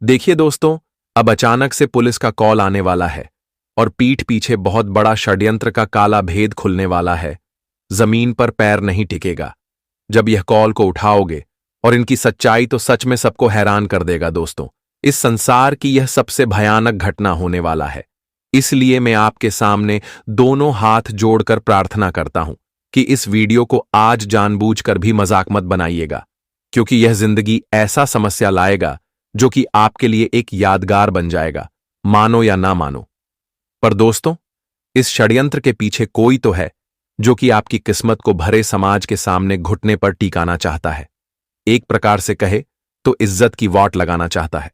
देखिए दोस्तों, अब अचानक से पुलिस का कॉल आने वाला है और पीठ पीछे बहुत बड़ा षड्यंत्र का काला भेद खुलने वाला है। जमीन पर पैर नहीं टिकेगा जब यह कॉल को उठाओगे, और इनकी सच्चाई तो सच में सबको हैरान कर देगा दोस्तों। इस संसार की यह सबसे भयानक घटना होने वाला है। इसलिए मैं आपके सामने दोनों हाथ जोड़कर प्रार्थना करता हूं कि इस वीडियो को आज जानबूझकर भी मजाक मत बनाइएगा, क्योंकि यह जिंदगी ऐसा समस्या लाएगा जो कि आपके लिए एक यादगार बन जाएगा, मानो या ना मानो। पर दोस्तों, इस षड्यंत्र के पीछे कोई तो है जो कि आपकी किस्मत को भरे समाज के सामने घुटने पर टिकाना चाहता है। एक प्रकार से कहे तो इज्जत की वाट लगाना चाहता है।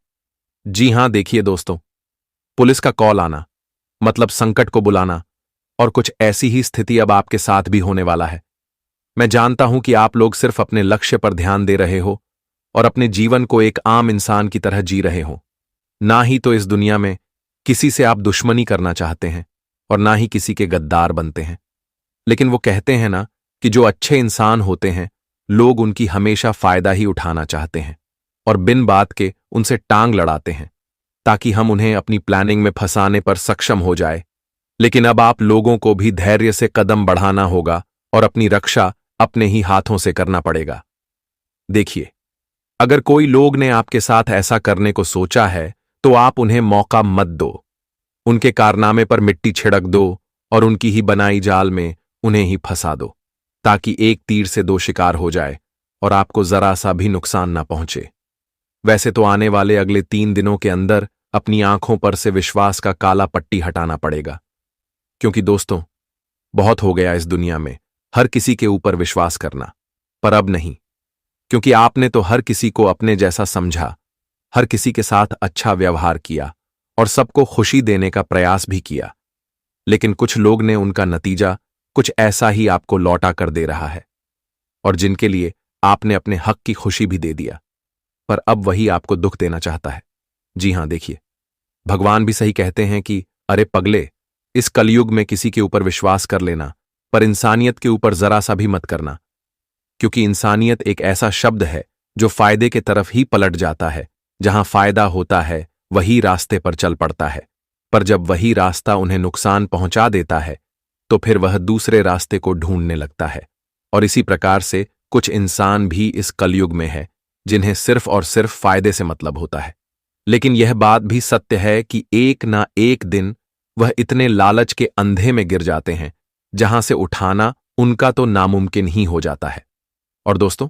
जी हां, देखिए दोस्तों, पुलिस का कॉल आना मतलब संकट को बुलाना, और कुछ ऐसी ही स्थिति अब आपके साथ भी होने वाला है। मैं जानता हूं कि आप लोग सिर्फ अपने लक्ष्य पर ध्यान दे रहे हो और अपने जीवन को एक आम इंसान की तरह जी रहे हो। ना ही तो इस दुनिया में किसी से आप दुश्मनी करना चाहते हैं और ना ही किसी के गद्दार बनते हैं। लेकिन वो कहते हैं ना कि जो अच्छे इंसान होते हैं, लोग उनकी हमेशा फायदा ही उठाना चाहते हैं और बिन बात के उनसे टांग लड़ाते हैं ताकि हम उन्हें अपनी प्लानिंग में फंसाने पर सक्षम हो जाए। लेकिन अब आप लोगों को भी धैर्य से कदम बढ़ाना होगा और अपनी रक्षा अपने ही हाथों से करना पड़ेगा। देखिए, अगर कोई लोग ने आपके साथ ऐसा करने को सोचा है तो आप उन्हें मौका मत दो। उनके कारनामे पर मिट्टी छिड़क दो और उनकी ही बनाई जाल में उन्हें ही फंसा दो, ताकि एक तीर से दो शिकार हो जाए और आपको जरा सा भी नुकसान ना पहुंचे। वैसे तो आने वाले अगले 3 दिनों के अंदर अपनी आंखों पर से विश्वास का काला पट्टी हटाना पड़ेगा, क्योंकि दोस्तों, बहुत हो गया इस दुनिया में हर किसी के ऊपर विश्वास करना। पर अब नहीं, क्योंकि आपने तो हर किसी को अपने जैसा समझा, हर किसी के साथ अच्छा व्यवहार किया और सबको खुशी देने का प्रयास भी किया। लेकिन कुछ लोग ने उनका नतीजा कुछ ऐसा ही आपको लौटा कर दे रहा है, और जिनके लिए आपने अपने हक की खुशी भी दे दिया, पर अब वही आपको दुख देना चाहता है। जी हां, देखिए, भगवान भी सही कहते हैं कि अरे पगले, इस कलयुग में किसी के ऊपर विश्वास कर लेना, पर इंसानियत के ऊपर जरा सा भी मत करना, क्योंकि इंसानियत एक ऐसा शब्द है जो फायदे के तरफ ही पलट जाता है। जहां फायदा होता है वही रास्ते पर चल पड़ता है, पर जब वही रास्ता उन्हें नुकसान पहुंचा देता है तो फिर वह दूसरे रास्ते को ढूंढने लगता है। और इसी प्रकार से कुछ इंसान भी इस कलयुग में है जिन्हें सिर्फ और सिर्फ फायदे से मतलब होता है। लेकिन यह बात भी सत्य है कि एक ना एक दिन वह इतने लालच के अंधे में गिर जाते हैं जहां से उठाना उनका तो नामुमकिन ही हो जाता है। और दोस्तों,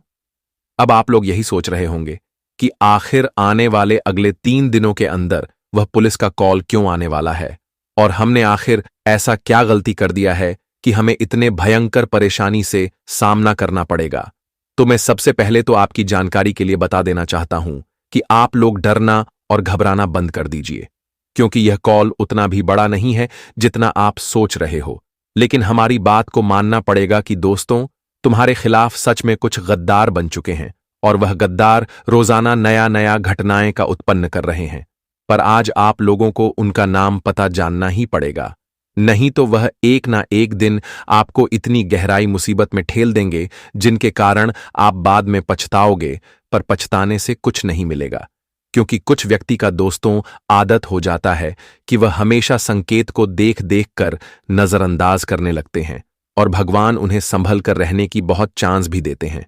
अब आप लोग यही सोच रहे होंगे कि आखिर आने वाले अगले 3 दिनों के अंदर वह पुलिस का कॉल क्यों आने वाला है, और हमने आखिर ऐसा क्या गलती कर दिया है कि हमें इतने भयंकर परेशानी से सामना करना पड़ेगा। तो मैं सबसे पहले तो आपकी जानकारी के लिए बता देना चाहता हूं कि आप लोग डरना और घबराना बंद कर दीजिए, क्योंकि यह कॉल उतना भी बड़ा नहीं है जितना आप सोच रहे हो। लेकिन हमारी बात को मानना पड़ेगा कि दोस्तों, तुम्हारे खिलाफ सच में कुछ गद्दार बन चुके हैं, और वह गद्दार रोजाना नया नया घटनाएं का उत्पन्न कर रहे हैं। पर आज आप लोगों को उनका नाम पता जानना ही पड़ेगा, नहीं तो वह एक ना एक दिन आपको इतनी गहराई मुसीबत में ठेल देंगे जिनके कारण आप बाद में पछताओगे, पर पछताने से कुछ नहीं मिलेगा। क्योंकि कुछ व्यक्ति का दोस्तों आदत हो जाता है कि वह हमेशा संकेत को देख देख कर नजरअंदाज करने लगते हैं, और भगवान उन्हें संभल कर रहने की बहुत चांस भी देते हैं,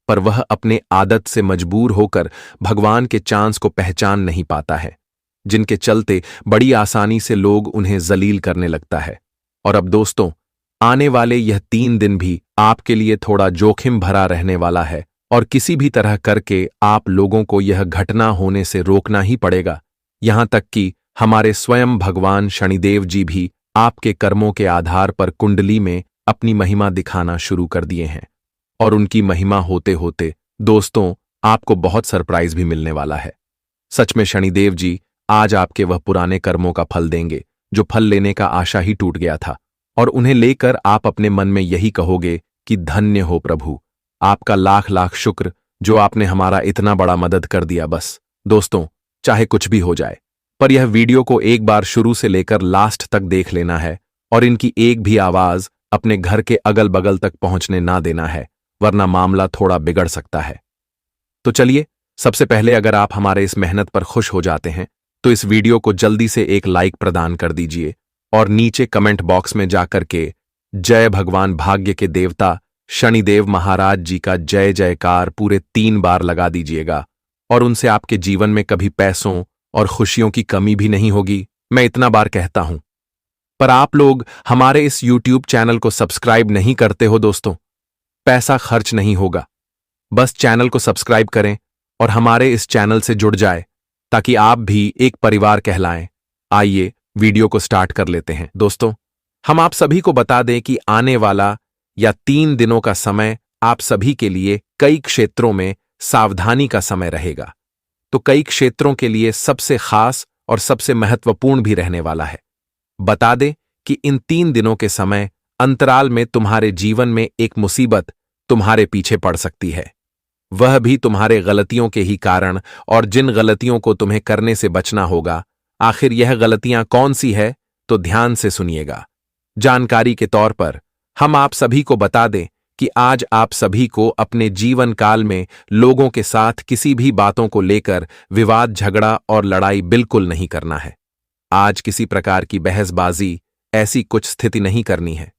पर वह अपने आदत से मजबूर होकर भगवान के चांस को पहचान नहीं पाता है, जिनके चलते बड़ी आसानी से लोग उन्हें जलील करने लगता है। और अब दोस्तों, आने वाले यह 3 दिन भी आपके लिए थोड़ा जोखिम भरा रहने वाला है, और किसी भी तरह करके आप लोगों को यह घटना होने से रोकना ही पड़ेगा। यहां तक कि हमारे स्वयं भगवान शनिदेव जी भी आपके कर्मों के आधार पर कुंडली में अपनी महिमा दिखाना शुरू कर दिए हैं, और उनकी महिमा होते होते दोस्तों आपको बहुत सरप्राइज भी मिलने वाला है। सच में शनिदेव जी आज आपके वह पुराने कर्मों का फल देंगे जो फल लेने का आशा ही टूट गया था, और उन्हें लेकर आप अपने मन में यही कहोगे कि धन्य हो प्रभु, आपका लाख लाख शुक्र जो आपने हमारा इतना बड़ा मदद कर दिया। बस दोस्तों, चाहे कुछ भी हो जाए, पर यह वीडियो को एक बार शुरू से लेकर लास्ट तक देख लेना है, और इनकी एक भी आवाज अपने घर के अगल बगल तक पहुंचने ना देना है, वरना मामला थोड़ा बिगड़ सकता है। तो चलिए सबसे पहले अगर आप हमारे इस मेहनत पर खुश हो जाते हैं तो इस वीडियो को जल्दी से एक लाइक प्रदान कर दीजिए और नीचे कमेंट बॉक्स में जाकर के जय भगवान भाग्य के देवता शनिदेव महाराज जी का जय जयकार पूरे 3 बार लगा दीजिएगा और उनसे आपके जीवन में कभी पैसों और खुशियों की कमी भी नहीं होगी। मैं इतना बार कहता हूं, पर आप लोग हमारे इस YouTube चैनल को सब्सक्राइब नहीं करते हो दोस्तों। पैसा खर्च नहीं होगा, बस चैनल को सब्सक्राइब करें और हमारे इस चैनल से जुड़ जाए ताकि आप भी एक परिवार कहलाएं। आइए वीडियो को स्टार्ट कर लेते हैं। दोस्तों, हम आप सभी को बता दें कि आने वाला या 3 दिनों का समय आप सभी के लिए कई क्षेत्रों में सावधानी का समय रहेगा, तो कई क्षेत्रों के लिए सबसे खास और सबसे महत्वपूर्ण भी रहने वाला है। बता दें कि इन 3 दिनों के समय अंतराल में तुम्हारे जीवन में एक मुसीबत तुम्हारे पीछे पड़ सकती है, वह भी तुम्हारे गलतियों के ही कारण, और जिन गलतियों को तुम्हें करने से बचना होगा। आखिर यह गलतियां कौन सी है, तो ध्यान से सुनिएगा। जानकारी के तौर पर हम आप सभी को बता दें कि आज आप सभी को अपने जीवन काल में लोगों के साथ किसी भी बातों को लेकर विवाद, झगड़ा और लड़ाई बिल्कुल नहीं करना है। आज किसी प्रकार की बहसबाजी, ऐसी कुछ स्थिति नहीं करनी है।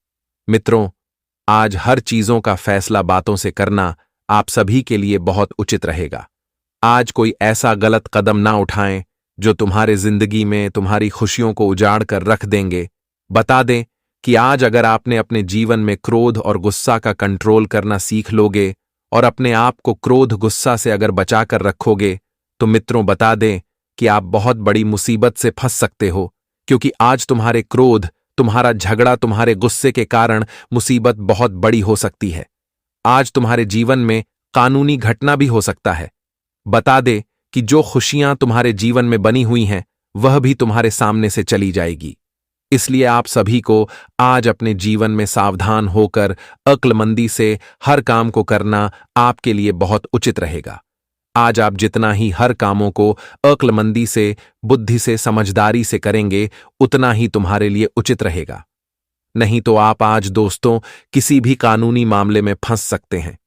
मित्रों, आज हर चीजों का फैसला बातों से करना आप सभी के लिए बहुत उचित रहेगा। आज कोई ऐसा गलत कदम ना उठाएं जो तुम्हारे जिंदगी में तुम्हारी खुशियों को उजाड़ कर रख देंगे। बता दें कि आज अगर आपने अपने जीवन में क्रोध और गुस्सा का कंट्रोल करना सीख लोगे और अपने आप को क्रोध गुस्सा से अगर बचा कर रखोगे, तो मित्रों बता दें कि आप बहुत बड़ी मुसीबत से फंस सकते हो, क्योंकि आज तुम्हारे क्रोध, तुम्हारा झगड़ा, तुम्हारे गुस्से के कारण मुसीबत बहुत बड़ी हो सकती है। आज तुम्हारे जीवन में कानूनी घटना भी हो सकता है। बता दे कि जो खुशियां तुम्हारे जीवन में बनी हुई हैं वह भी तुम्हारे सामने से चली जाएगी। इसलिए आप सभी को आज अपने जीवन में सावधान होकर अक्लमंदी से हर काम को करना आपके लिए बहुत उचित रहेगा। आज आप जितना ही हर कामों को अक्लमंदी से, बुद्धि से, समझदारी से करेंगे, उतना ही तुम्हारे लिए उचित रहेगा। नहीं तो आप आज दोस्तों किसी भी कानूनी मामले में फंस सकते हैं।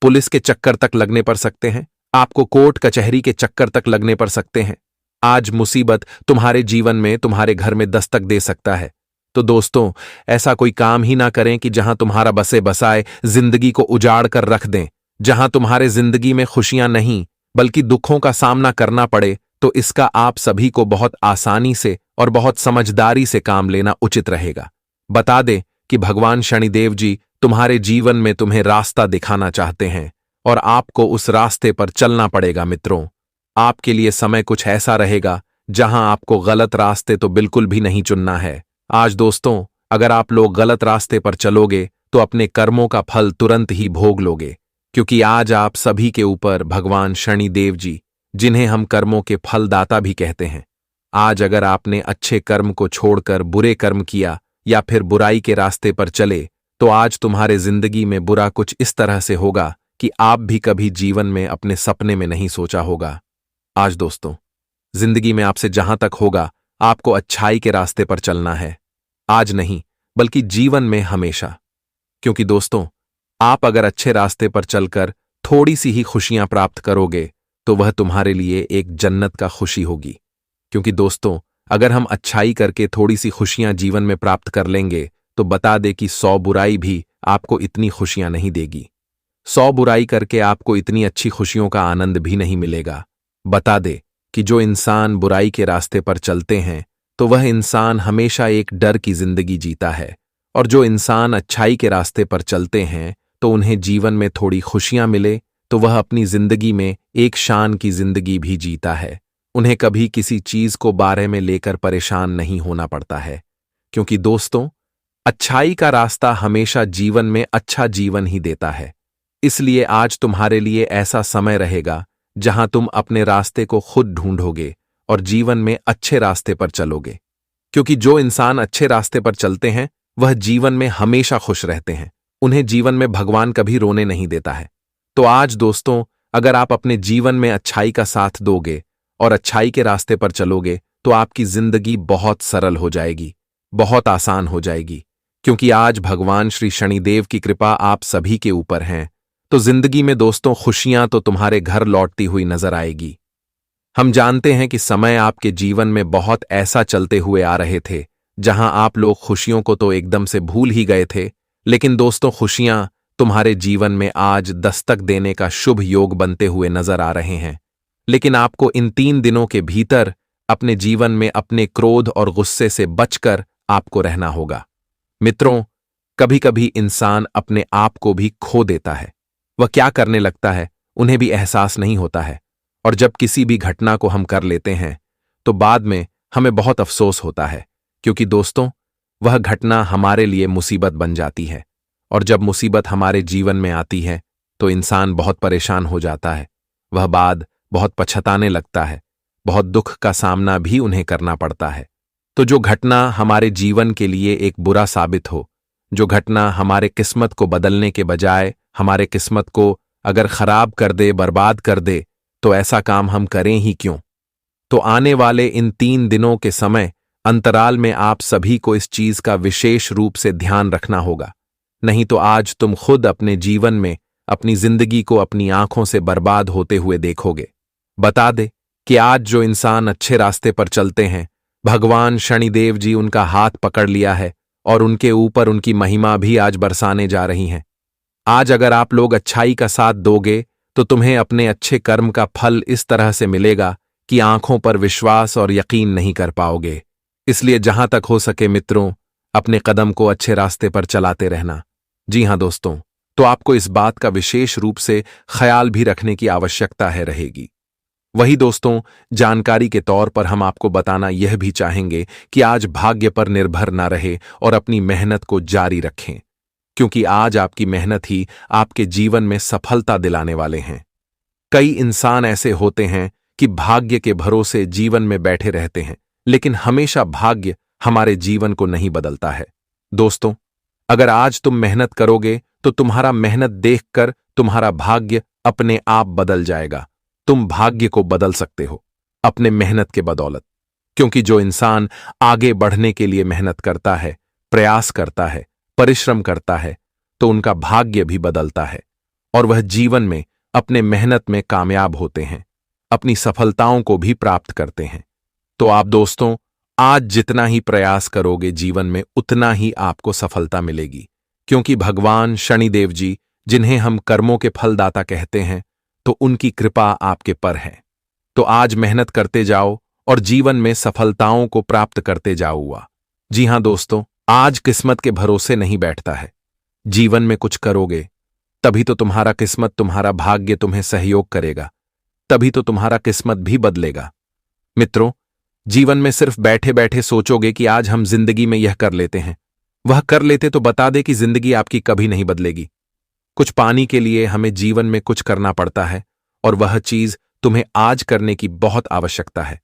पुलिस के चक्कर तक लगने पड़ सकते हैं, आपको कोर्ट कचहरी के चक्कर तक लगने पड़ सकते हैं। आज मुसीबत तुम्हारे जीवन में, तुम्हारे घर में दस्तक दे सकता है। तो दोस्तों, ऐसा कोई काम ही ना करें कि जहां तुम्हारा बसे बसाए जिंदगी को उजाड़ कर रख दें, जहां तुम्हारे जिंदगी में खुशियां नहीं बल्कि दुखों का सामना करना पड़े। तो इसका आप सभी को बहुत आसानी से और बहुत समझदारी से काम लेना उचित रहेगा। बता दें कि भगवान शनिदेव जी तुम्हारे जीवन में तुम्हें रास्ता दिखाना चाहते हैं और आपको उस रास्ते पर चलना पड़ेगा। मित्रों, आपके लिए समय कुछ ऐसा रहेगा जहां आपको गलत रास्ते तो बिल्कुल भी नहीं चुनना है। आज दोस्तों, अगर आप लोग गलत रास्ते पर चलोगे तो अपने कर्मों का फल तुरंत ही भोग लोगे, क्योंकि आज आप सभी के ऊपर भगवान शनिदेव जी, जिन्हें हम कर्मों के फलदाता भी कहते हैं, आज अगर आपने अच्छे कर्म को छोड़कर बुरे कर्म किया या फिर बुराई के रास्ते पर चले, तो आज तुम्हारे जिंदगी में बुरा कुछ इस तरह से होगा कि आप भी कभी जीवन में अपने सपने में नहीं सोचा होगा। आज दोस्तों, जिंदगी में आपसे जहां तक होगा आपको अच्छाई के रास्ते पर चलना है, आज नहीं बल्कि जीवन में हमेशा। क्योंकि दोस्तों, आप अगर अच्छे रास्ते पर चलकर थोड़ी सी ही खुशियां प्राप्त करोगे तो वह तुम्हारे लिए एक जन्नत का खुशी होगी। क्योंकि दोस्तों, अगर हम अच्छाई करके थोड़ी सी खुशियां जीवन में प्राप्त कर लेंगे तो बता दे कि 100 बुराई भी आपको इतनी खुशियां नहीं देगी। 100 बुराई करके आपको इतनी अच्छी खुशियों का आनंद भी नहीं मिलेगा। बता दे कि जो इंसान बुराई के रास्ते पर चलते हैं तो वह इंसान हमेशा एक डर की जिंदगी जीता है, और जो इंसान अच्छाई के रास्ते पर चलते हैं तो उन्हें जीवन में थोड़ी खुशियां मिले तो वह अपनी जिंदगी में एक शान की जिंदगी भी जीता है। उन्हें कभी किसी चीज को बारे में लेकर परेशान नहीं होना पड़ता है। क्योंकि दोस्तों, अच्छाई का रास्ता हमेशा जीवन में अच्छा जीवन ही देता है। इसलिए आज तुम्हारे लिए ऐसा समय रहेगा जहां तुम अपने रास्ते को खुद ढूंढोगे और जीवन में अच्छे रास्ते पर चलोगे। क्योंकि जो इंसान अच्छे रास्ते पर चलते हैं वह जीवन में हमेशा खुश रहते हैं। उन्हें जीवन में भगवान कभी रोने नहीं देता है। तो आज दोस्तों, अगर आप अपने जीवन में अच्छाई का साथ दोगे और अच्छाई के रास्ते पर चलोगे तो आपकी जिंदगी बहुत सरल हो जाएगी, बहुत आसान हो जाएगी। क्योंकि आज भगवान श्री शनिदेव की कृपा आप सभी के ऊपर हैं। तो जिंदगी में दोस्तों खुशियां तो तुम्हारे घर लौटती हुई नजर आएगी। हम जानते हैं कि समय आपके जीवन में बहुत ऐसा चलते हुए आ रहे थे जहां आप लोग खुशियों को तो एकदम से भूल ही गए थे, लेकिन दोस्तों खुशियां तुम्हारे जीवन में आज दस्तक देने का शुभ योग बनते हुए नजर आ रहे हैं। लेकिन आपको इन 3 दिनों के भीतर अपने जीवन में अपने क्रोध और गुस्से से बचकर आपको रहना होगा। मित्रों, कभी कभी इंसान अपने आप को भी खो देता है। वह क्या करने लगता है उन्हें भी एहसास नहीं होता है, और जब किसी भी घटना को हम कर लेते हैं तो बाद में हमें बहुत अफसोस होता है, क्योंकि दोस्तों वह घटना हमारे लिए मुसीबत बन जाती है। और जब मुसीबत हमारे जीवन में आती है तो इंसान बहुत परेशान हो जाता है। वह बाद बहुत पछताने लगता है, बहुत दुख का सामना भी उन्हें करना पड़ता है। तो जो घटना हमारे जीवन के लिए एक बुरा साबित हो, जो घटना हमारे किस्मत को बदलने के बजाय हमारे किस्मत को अगर खराब कर दे, बर्बाद कर दे, तो ऐसा काम हम करें ही क्यों। तो आने वाले इन 3 दिनों के समय अंतराल में आप सभी को इस चीज का विशेष रूप से ध्यान रखना होगा, नहीं तो आज तुम खुद अपने जीवन में अपनी जिंदगी को अपनी आंखों से बर्बाद होते हुए देखोगे। बता दे कि आज जो इंसान अच्छे रास्ते पर चलते हैं, भगवान शनिदेव जी उनका हाथ पकड़ लिया है और उनके ऊपर उनकी महिमा भी आज बरसाने जा रही हैं। आज अगर आप लोग अच्छाई का साथ दोगे तो तुम्हें अपने अच्छे कर्म का फल इस तरह से मिलेगा कि आंखों पर विश्वास और यकीन नहीं कर पाओगे। इसलिए जहां तक हो सके मित्रों, अपने कदम को अच्छे रास्ते पर चलाते रहना। जी हां दोस्तों, तो आपको इस बात का विशेष रूप से ख्याल भी रखने की आवश्यकता है रहेगी। वही दोस्तों, जानकारी के तौर पर हम आपको बताना यह भी चाहेंगे कि आज भाग्य पर निर्भर न रहे और अपनी मेहनत को जारी रखें, क्योंकि आज आपकी मेहनत ही आपके जीवन में सफलता दिलाने वाले हैं। कई इंसान ऐसे होते हैं कि भाग्य के भरोसे जीवन में बैठे रहते हैं, लेकिन हमेशा भाग्य हमारे जीवन को नहीं बदलता है। दोस्तों, अगर आज तुम मेहनत करोगे तो तुम्हारा मेहनत देखकर तुम्हारा भाग्य अपने आप बदल जाएगा। तुम भाग्य को बदल सकते हो अपने मेहनत के बदौलत, क्योंकि जो इंसान आगे बढ़ने के लिए मेहनत करता है, प्रयास करता है, परिश्रम करता है, तो उनका भाग्य भी बदलता है और वह जीवन में अपने मेहनत में कामयाब होते हैं, अपनी सफलताओं को भी प्राप्त करते हैं। तो आप दोस्तों, आज जितना ही प्रयास करोगे जीवन में उतना ही आपको सफलता मिलेगी, क्योंकि भगवान शनिदेव जी, जिन्हें हम कर्मों के फलदाता कहते हैं, तो उनकी कृपा आपके पर है। तो आज मेहनत करते जाओ और जीवन में सफलताओं को प्राप्त करते जाओ हुआ। जी हां दोस्तों, आज किस्मत के भरोसे नहीं बैठता है। जीवन में कुछ करोगे तभी तो तुम्हारा किस्मत, तुम्हारा भाग्य तुम्हें सहयोग करेगा, तभी तो तुम्हारा किस्मत भी बदलेगा। मित्रों, जीवन में सिर्फ बैठे बैठे सोचोगे कि आज हम जिंदगी में यह कर लेते हैं, वह कर लेते, तो बता दे कि जिंदगी आपकी कभी नहीं बदलेगी। कुछ पाने के लिए हमें जीवन में कुछ करना पड़ता है, और वह चीज तुम्हें आज करने की बहुत आवश्यकता है,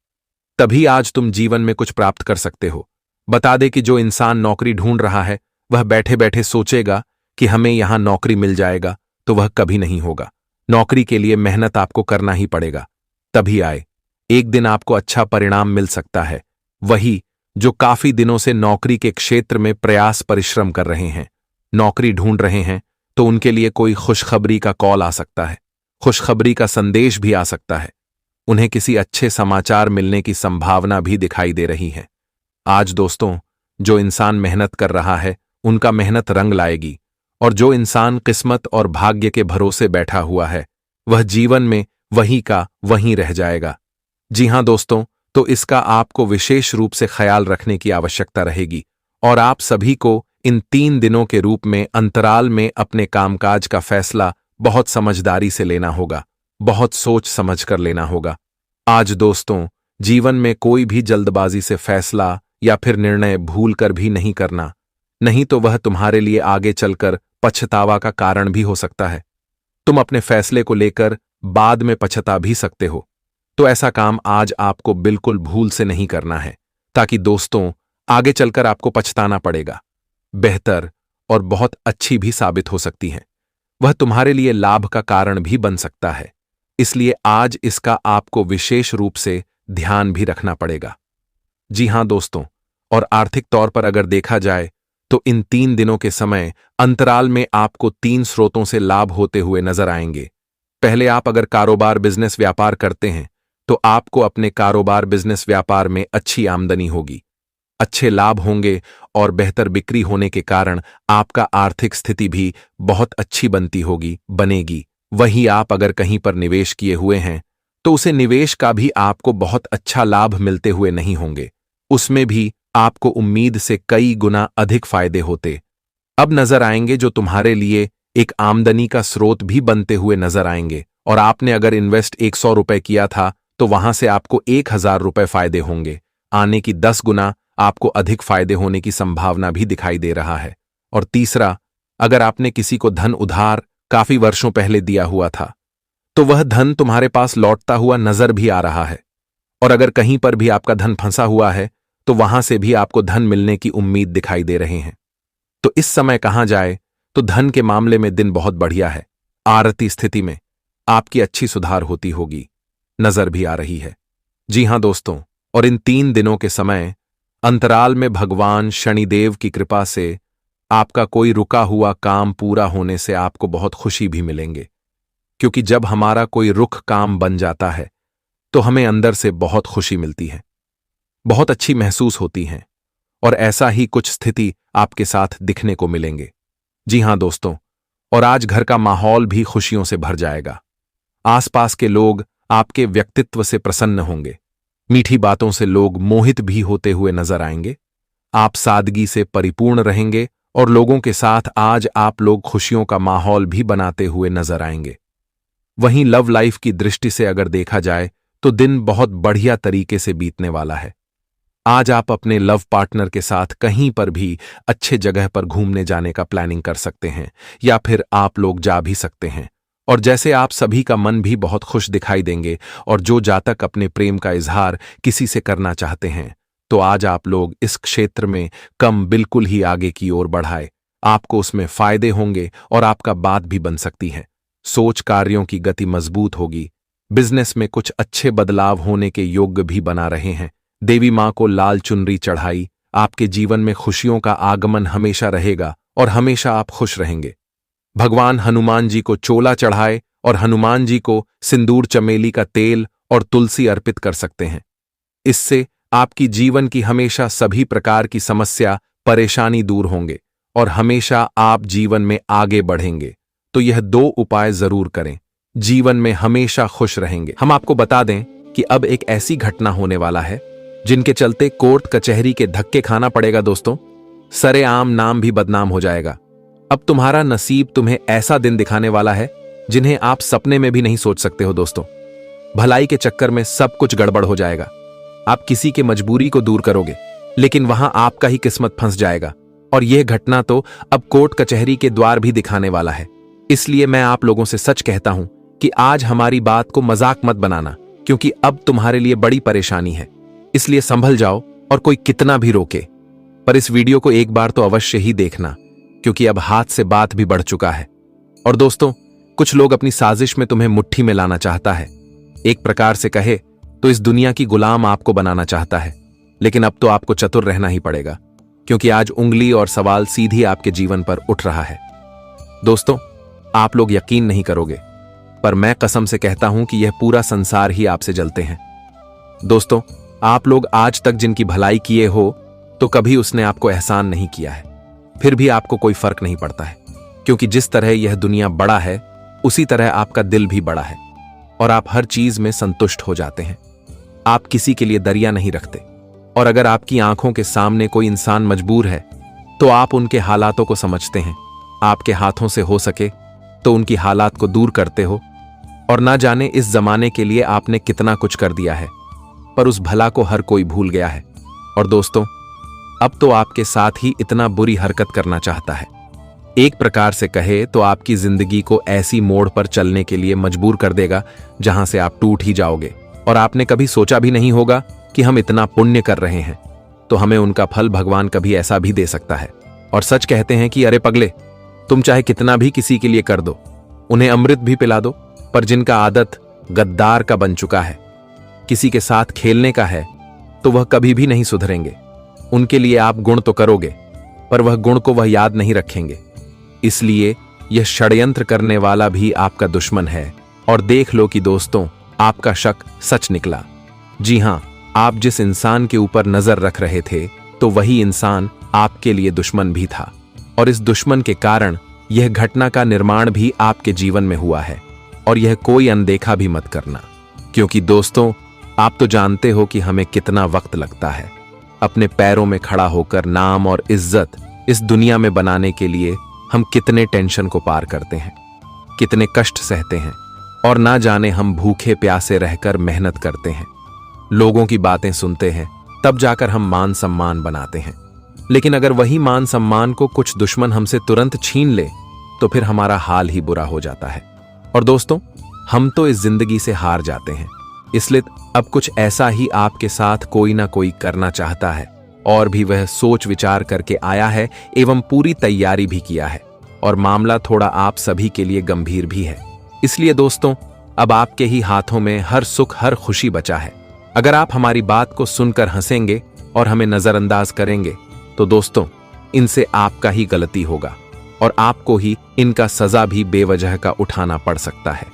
तभी आज तुम जीवन में कुछ प्राप्त कर सकते हो। बता दे कि जो इंसान नौकरी ढूंढ रहा है वह बैठे बैठे सोचेगा कि हमें यहां नौकरी मिल जाएगा, तो वह कभी नहीं होगा। नौकरी के लिए मेहनत आपको करना ही पड़ेगा, तभी आए एक दिन आपको अच्छा परिणाम मिल सकता है। वही जो काफी दिनों से नौकरी के क्षेत्र में प्रयास परिश्रम कर रहे हैं, नौकरी ढूंढ रहे हैं, तो उनके लिए कोई खुशखबरी का कॉल आ सकता है, खुशखबरी का संदेश भी आ सकता है। उन्हें किसी अच्छे समाचार मिलने की संभावना भी दिखाई दे रही है। आज दोस्तों, जो इंसान मेहनत कर रहा है उनका मेहनत रंग लाएगी, और जो इंसान किस्मत और भाग्य के भरोसे बैठा हुआ है वह जीवन में वहीं का वहीं रह जाएगा। जी हां दोस्तों, तो इसका आपको विशेष रूप से ख्याल रखने की आवश्यकता रहेगी, और आप सभी को इन 3 दिनों के रूप में अंतराल में अपने कामकाज का फैसला बहुत समझदारी से लेना होगा, बहुत सोच समझ कर लेना होगा। आज दोस्तों, जीवन में कोई भी जल्दबाजी से फैसला या फिर निर्णय भूल कर भी नहीं करना, नहीं तो वह तुम्हारे लिए आगे चलकर पछतावा का कारण भी हो सकता है। तुम अपने फैसले को लेकर बाद में पछता भी सकते हो, तो ऐसा काम आज आपको बिल्कुल भूल से नहीं करना है, ताकि दोस्तों आगे चलकर आपको पछताना पड़ेगा। बेहतर और बहुत अच्छी भी साबित हो सकती है, वह तुम्हारे लिए लाभ का कारण भी बन सकता है। इसलिए आज इसका आपको विशेष रूप से ध्यान भी रखना पड़ेगा। जी हां दोस्तों, और आर्थिक तौर पर अगर देखा जाए तो इन 3 दिनों के समय अंतराल में आपको 3 स्रोतों से लाभ होते हुए नजर आएंगे। पहले, आप अगर कारोबार बिजनेस व्यापार करते हैं तो आपको अपने कारोबार बिजनेस व्यापार में अच्छी आमदनी होगी, अच्छे लाभ होंगे और बेहतर बिक्री होने के कारण आपका आर्थिक स्थिति भी बहुत अच्छी बनेगी। वहीं आप अगर कहीं पर निवेश किए हुए हैं तो उसे निवेश का भी आपको बहुत अच्छा लाभ मिलते हुए नहीं होंगे, उसमें भी आपको उम्मीद से कई गुना अधिक फायदे होते अब नजर आएंगे, जो तुम्हारे लिए एक आमदनी का स्रोत भी बनते हुए नजर आएंगे। और आपने अगर इन्वेस्ट 100 रुपए किया था तो वहां से आपको 1000 रुपए फायदे होंगे, आने की 10 गुना आपको अधिक फायदे होने की संभावना भी दिखाई दे रहा है। और तीसरा, अगर आपने किसी को धन उधार काफी वर्षों पहले दिया हुआ था तो वह धन तुम्हारे पास लौटता हुआ नजर भी आ रहा है। और अगर कहीं पर भी आपका धन फंसा हुआ है तो वहां से भी आपको धन मिलने की उम्मीद दिखाई दे रहे हैं। तो इस समय कहा जाए तो धन के मामले में दिन बहुत बढ़िया है। आर्थिक स्थिति में आपकी अच्छी सुधार होती होगी, नजर भी आ रही है। जी हां दोस्तों, और इन 3 दिनों के समय अंतराल में भगवान शनिदेव की कृपा से आपका कोई रुका हुआ काम पूरा होने से आपको बहुत खुशी भी मिलेंगे, क्योंकि जब हमारा कोई रुख काम बन जाता है तो हमें अंदर से बहुत खुशी मिलती है, बहुत अच्छी महसूस होती है। और ऐसा ही कुछ स्थिति आपके साथ दिखने को मिलेंगे। जी हां दोस्तों, और आज घर का माहौल भी खुशियों से भर जाएगा। आसपास के लोग आपके व्यक्तित्व से प्रसन्न होंगे, मीठी बातों से लोग मोहित भी होते हुए नजर आएंगे। आप सादगी से परिपूर्ण रहेंगे और लोगों के साथ आज आप लोग खुशियों का माहौल भी बनाते हुए नजर आएंगे। वहीं लव लाइफ की दृष्टि से अगर देखा जाए तो दिन बहुत बढ़िया तरीके से बीतने वाला है। आज आप अपने लव पार्टनर के साथ कहीं पर भी अच्छे जगह पर घूमने जाने का प्लानिंग कर सकते हैं, या फिर आप लोग जा भी सकते हैं। और जैसे आप सभी का मन भी बहुत खुश दिखाई देंगे, और जो जातक अपने प्रेम का इजहार किसी से करना चाहते हैं तो आज आप लोग इस क्षेत्र में कम बिल्कुल ही आगे की ओर बढ़ाए, आपको उसमें फायदे होंगे और आपका बात भी बन सकती है। सोच कार्यों की गति मजबूत होगी, बिजनेस में कुछ अच्छे बदलाव होने के योग्य भी बना रहे हैं। देवी मां को लाल चुनरी चढ़ाई, आपके जीवन में खुशियों का आगमन हमेशा रहेगा और हमेशा आप खुश रहेंगे। भगवान हनुमान जी को चोला चढ़ाए और हनुमान जी को सिंदूर चमेली का तेल और तुलसी अर्पित कर सकते हैं। इससे आपकी जीवन की हमेशा सभी प्रकार की समस्या परेशानी दूर होंगे और हमेशा आप जीवन में आगे बढ़ेंगे। तो यह 2 उपाय जरूर करें, जीवन में हमेशा खुश रहेंगे। हम आपको बता दें कि अब एक ऐसी घटना होने वाला है जिनके चलते कोर्ट कचहरी के धक्के खाना पड़ेगा दोस्तों। सरेआम नाम भी बदनाम हो जाएगा। अब तुम्हारा नसीब तुम्हें ऐसा दिन दिखाने वाला है जिन्हें आप सपने में भी नहीं सोच सकते हो दोस्तों। भलाई के चक्कर में सब कुछ गड़बड़ हो जाएगा। आप किसी के मजबूरी को दूर करोगे, लेकिन वहां आपका ही किस्मत फंस जाएगा। और यह घटना तो अब कोर्ट कचहरी के द्वार भी दिखाने वाला है। इसलिए मैं आप लोगों से सच कहता हूं कि आज हमारी बात को मजाक मत बनाना, क्योंकि अब तुम्हारे लिए बड़ी परेशानी है। इसलिए संभल जाओ और कोई कितना भी रोके, पर इस वीडियो को एक बार तो अवश्य ही देखना, क्योंकि अब हाथ से बात भी बढ़ चुका है। और दोस्तों, कुछ लोग अपनी साजिश में तुम्हें मुट्ठी में लाना चाहता है। एक प्रकार से कहे तो इस दुनिया की गुलाम आपको बनाना चाहता है। लेकिन अब तो आपको चतुर रहना ही पड़ेगा, क्योंकि आज उंगली और सवाल सीधी आपके जीवन पर उठ रहा है। दोस्तों, आप लोग यकीन नहीं करोगे, पर मैं कसम से कहता हूं कि यह पूरा संसार ही आपसे जलते हैं। दोस्तों, आप लोग आज तक जिनकी भलाई किए हो तो कभी उसने आपको एहसान नहीं किया है, फिर भी आपको कोई फर्क नहीं पड़ता है, क्योंकि जिस तरह यह दुनिया बड़ा है उसी तरह आपका दिल भी बड़ा है और आप हर चीज में संतुष्ट हो जाते हैं। आप किसी के लिए दरिया नहीं रखते, और अगर आपकी आंखों के सामने कोई इंसान मजबूर है तो आप उनके हालातों को समझते हैं। आपके हाथों से हो सके तो उनकी हालात को दूर करते हो। और ना जाने इस जमाने के लिए आपने कितना कुछ कर दिया है, पर उस भला को हर कोई भूल गया है। और दोस्तों, अब तो आपके साथ ही इतना बुरी हरकत करना चाहता है। एक प्रकार से कहे तो आपकी जिंदगी को ऐसी मोड़ पर चलने के लिए मजबूर कर देगा जहां से आप टूट ही जाओगे। और आपने कभी सोचा भी नहीं होगा कि हम इतना पुण्य कर रहे हैं तो हमें उनका फल भगवान कभी ऐसा भी दे सकता है। और सच कहते हैं कि अरे पगले, तुम चाहे कितना भी किसी के लिए कर दो, उन्हें अमृत भी पिला दो, पर जिनका आदत गद्दार का बन चुका है, किसी के साथ खेलने का है, तो वह कभी भी नहीं सुधरेंगे। उनके लिए आप गुण तो करोगे, पर वह गुण को वह याद नहीं रखेंगे। इसलिए यह षड्यंत्र करने वाला भी आपका दुश्मन है। और देख लो कि दोस्तों, आपका शक सच निकला। जी हां, आप जिस इंसान के ऊपर नजर रख रहे थे, तो वही इंसान आपके लिए दुश्मन भी था। और इस दुश्मन के कारण यह घटना का निर्माण भी आपके जीवन में हुआ है। और यह कोई अनदेखा भी मत करना, क्योंकि दोस्तों, आप तो जानते हो कि हमें कितना वक्त लगता है अपने पैरों में खड़ा होकर नाम और इज्जत इस दुनिया में बनाने के लिए। हम कितने टेंशन को पार करते हैं, कितने कष्ट सहते हैं, और ना जाने हम भूखे प्यासे रहकर मेहनत करते हैं, लोगों की बातें सुनते हैं, तब जाकर हम मान सम्मान बनाते हैं। लेकिन अगर वही मान सम्मान को कुछ दुश्मन हमसे तुरंत छीन ले, तो फिर हमारा हाल ही बुरा हो जाता है। और दोस्तों, हम तो इस जिंदगी से हार जाते हैं। इसलिए अब कुछ ऐसा ही आपके साथ कोई ना कोई करना चाहता है, और भी वह सोच विचार करके आया है एवं पूरी तैयारी भी किया है। और मामला थोड़ा आप सभी के लिए गंभीर भी है। इसलिए दोस्तों, अब आपके ही हाथों में हर सुख हर खुशी बचा है। अगर आप हमारी बात को सुनकर हंसेंगे और हमें नजरअंदाज करेंगे, तो दोस्तों, इनसे आपका ही गलती होगा और आपको ही इनका सजा भी बेवजह का उठाना पड़ सकता है।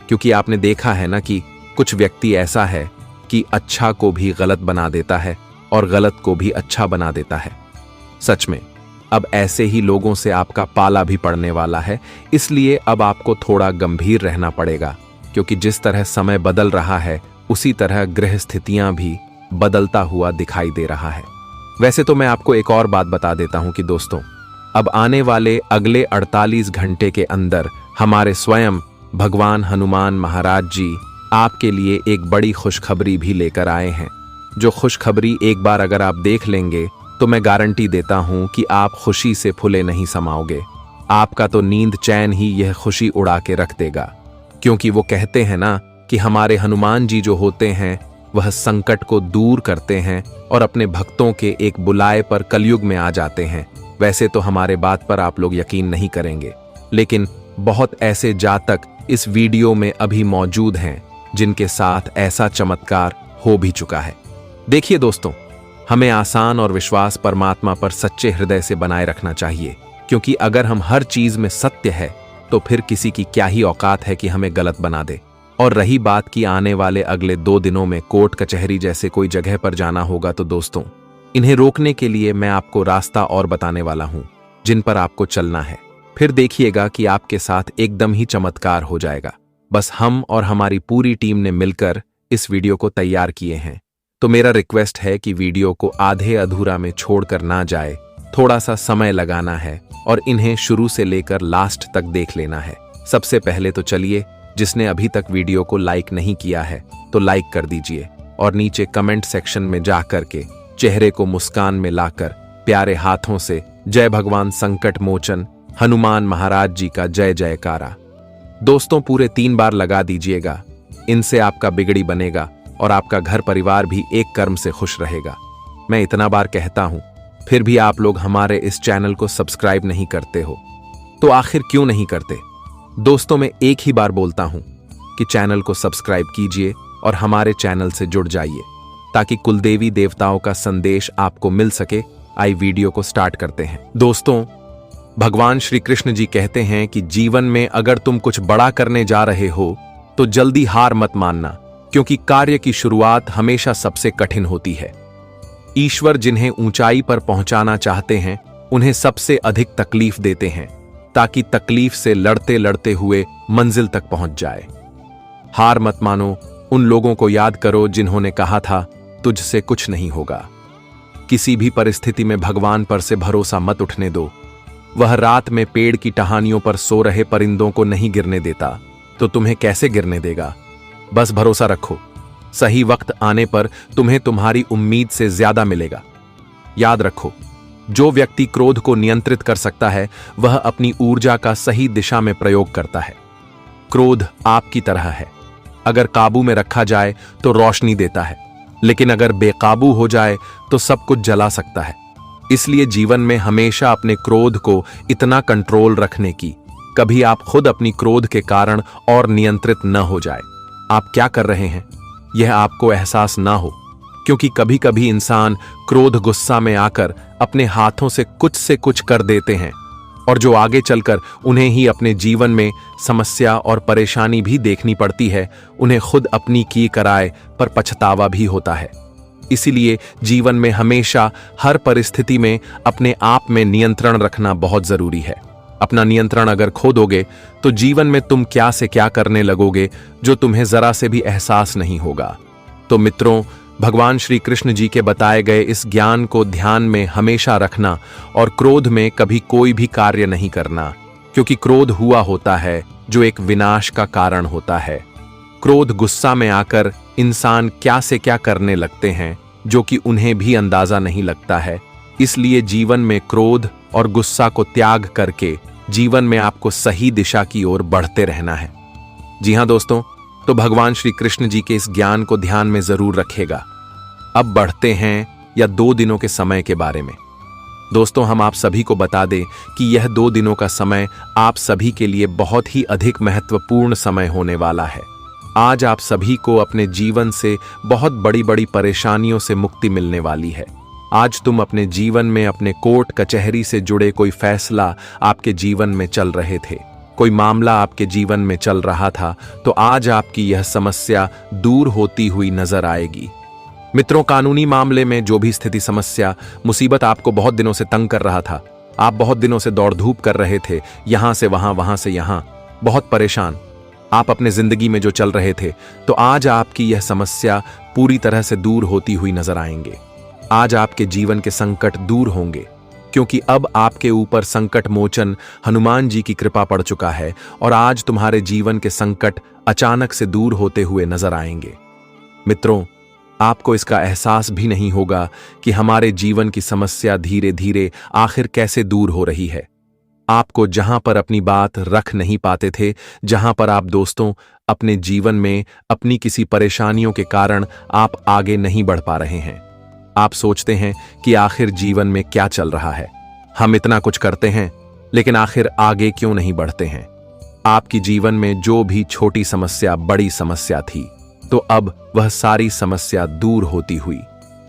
क्योंकि आपने देखा है ना कि कुछ व्यक्ति ऐसा है कि अच्छा को भी गलत बना देता है और गलत को भी अच्छा बना देता है। सच में अब ऐसे ही लोगों से आपका पाला भी पड़ने वाला है। इसलिए अब आपको थोड़ा गंभीर रहना पड़ेगा, क्योंकि जिस तरह समय बदल रहा है, उसी तरह ग्रह स्थितियां भी बदलता हुआ दिखाई दे रहा है। वैसे तो मैं आपको एक और बात बता देता हूं कि दोस्तों, अब आने वाले अगले 48 घंटे के अंदर हमारे स्वयं भगवान हनुमान महाराज जी आपके लिए एक बड़ी खुशखबरी भी लेकर आए हैं। जो खुशखबरी एक बार अगर आप देख लेंगे, तो मैं गारंटी देता हूं कि आप खुशी से फूले नहीं समाओगे। आपका तो नींद चैन ही यह खुशी उड़ा के रख देगा। क्योंकि वो कहते हैं ना कि हमारे हनुमान जी जो होते हैं, वह संकट को दूर करते हैं और अपने भक्तों के एक बुलाए पर कलयुग में आ जाते हैं। वैसे तो हमारे बात पर आप लोग यकीन नहीं करेंगे, लेकिन बहुत ऐसे जातक इस वीडियो में अभी मौजूद हैं जिनके साथ ऐसा चमत्कार हो भी चुका है। देखिए दोस्तों, हमें आसान और विश्वास परमात्मा पर सच्चे हृदय से बनाए रखना चाहिए, क्योंकि अगर हम हर चीज में सत्य है, तो फिर किसी की क्या ही औकात है कि हमें गलत बना दे। और रही बात कि आने वाले अगले 2 दिनों में कोर्ट कचहरी जैसे कोई जगह पर जाना होगा, तो दोस्तों, इन्हें रोकने के लिए मैं आपको रास्ता और बताने वाला हूं, जिन पर आपको चलना है। फिर देखिएगा कि आपके साथ एकदम ही चमत्कार हो जाएगा। बस हम और हमारी पूरी टीम ने मिलकर इस वीडियो को तैयार किए हैं। तो मेरा रिक्वेस्ट है कि वीडियो को आधे अधूरा में छोड़कर ना जाए। थोड़ा सा समय लगाना है और इन्हें शुरू से लेकर लास्ट तक देख लेना है। सबसे पहले तो चलिए, जिसने अभी तक वीडियो को लाइक नहीं किया है, तो लाइक कर दीजिए और नीचे कमेंट सेक्शन में जाकर के चेहरे को मुस्कान में लाकर प्यारे हाथों से जय भगवान संकट मोचन हनुमान महाराज जी का जय जयकारा दोस्तों पूरे 3 बार लगा दीजिएगा। इनसे आपका बिगड़ी बनेगा और आपका घर परिवार भी एक कर्म से खुश रहेगा। मैं इतना बार कहता हूं, फिर भी आप लोग हमारे इस चैनल को सब्सक्राइब नहीं करते हो, तो आखिर क्यों नहीं करते? दोस्तों, मैं एक ही बार बोलता हूं कि चैनल को सब्सक्राइब कीजिए और हमारे चैनल से जुड़ जाइए, ताकि कुलदेवी देवताओं का संदेश आपको मिल सके। आई वीडियो को स्टार्ट करते हैं। दोस्तों, भगवान श्री कृष्ण जी कहते हैं कि जीवन में अगर तुम कुछ बड़ा करने जा रहे हो, तो जल्दी हार मत मानना, क्योंकि कार्य की शुरुआत हमेशा सबसे कठिन होती है। ईश्वर जिन्हें ऊंचाई पर पहुंचाना चाहते हैं, उन्हें सबसे अधिक तकलीफ देते हैं, ताकि तकलीफ से लड़ते लड़ते हुए मंजिल तक पहुंच जाए। हार मत मानो। उन लोगों को याद करो जिन्होंने कहा था तुझसे कुछ नहीं होगा। किसी भी परिस्थिति में भगवान पर से भरोसा मत उठने दो। वह रात में पेड़ की टहनियों पर सो रहे परिंदों को नहीं गिरने देता, तो तुम्हें कैसे गिरने देगा? बस भरोसा रखो, सही वक्त आने पर तुम्हें तुम्हारी उम्मीद से ज्यादा मिलेगा। याद रखो, जो व्यक्ति क्रोध को नियंत्रित कर सकता है, वह अपनी ऊर्जा का सही दिशा में प्रयोग करता है। क्रोध आपकी तरह है, अगर काबू में रखा जाए तो रोशनी देता है, लेकिन अगर बेकाबू हो जाए तो सब कुछ जला सकता है। इसलिए जीवन में हमेशा अपने क्रोध को इतना कंट्रोल रखने की, कभी आप खुद अपनी क्रोध के कारण और नियंत्रित न हो जाए। आप क्या कर रहे हैं यह आपको एहसास ना हो, क्योंकि कभी कभी इंसान क्रोध गुस्सा में आकर अपने हाथों से कुछ कर देते हैं और जो आगे चलकर उन्हें ही अपने जीवन में समस्या और परेशानी भी देखनी पड़ती है, उन्हें खुद अपनी की कराए पर पछतावा भी होता है। इसीलिए जीवन में हमेशा हर परिस्थिति में अपने आप में नियंत्रण रखना बहुत जरूरी है। अपना नियंत्रण अगर खो दोगे तो जीवन में तुम क्या से क्या करने लगोगे जो तुम्हें जरा से भी एहसास नहीं होगा। तो मित्रों, भगवान श्री कृष्ण जी के बताए गए इस ज्ञान को ध्यान में हमेशा रखना और क्रोध में कभी कोई भी कार्य नहीं करना, क्योंकि क्रोध हुआ होता है जो एक विनाश का कारण होता है। क्रोध गुस्सा में आकर इंसान क्या से क्या करने लगते हैं जो कि उन्हें भी अंदाजा नहीं लगता है। इसलिए जीवन में क्रोध और गुस्सा को त्याग करके जीवन में आपको सही दिशा की ओर बढ़ते रहना है। जी हाँ दोस्तों, तो भगवान श्री कृष्ण जी के इस ज्ञान को ध्यान में जरूर रखेगा। अब बढ़ते हैं या 2 दिनों के समय के बारे में। दोस्तों, हम आप सभी को बता दें कि यह 2 दिनों का समय आप सभी के लिए बहुत ही अधिक महत्वपूर्ण समय होने वाला है। आज आप सभी को अपने जीवन से बहुत बड़ी बड़ी परेशानियों से मुक्ति मिलने वाली है। आज तुम अपने जीवन में अपने कोर्ट कचहरी से जुड़े कोई फैसला आपके जीवन में चल रहे थे, कोई मामला आपके जीवन में चल रहा था, तो आज आपकी यह समस्या दूर होती हुई नजर आएगी। मित्रों, कानूनी मामले में जो भी स्थिति, समस्या, मुसीबत आपको बहुत दिनों से तंग कर रहा था, आप बहुत दिनों से दौड़ धूप कर रहे थे, यहां से वहां, वहां से यहां, बहुत परेशान आप अपने जिंदगी में जो चल रहे थे, तो आज आपकी यह समस्या पूरी तरह से दूर होती हुई नजर आएंगे। आज आपके जीवन के संकट दूर होंगे, क्योंकि अब आपके ऊपर संकट मोचन हनुमान जी की कृपा पड़ चुका है और आज तुम्हारे जीवन के संकट अचानक से दूर होते हुए नजर आएंगे। मित्रों, आपको इसका एहसास भी नहीं होगा कि हमारे जीवन की समस्या धीरे धीरे आखिर कैसे दूर हो रही है। आपको जहां पर अपनी बात रख नहीं पाते थे, जहां पर आप दोस्तों अपने जीवन में अपनी किसी परेशानियों के कारण आप आगे नहीं बढ़ पा रहे हैं। आप सोचते हैं कि आखिर जीवन में क्या चल रहा है, हम इतना कुछ करते हैं लेकिन आखिर आगे क्यों नहीं बढ़ते हैं। आपकी जीवन में जो भी छोटी समस्या बड़ी समस्या थी, तो अब वह सारी समस्या दूर होती हुई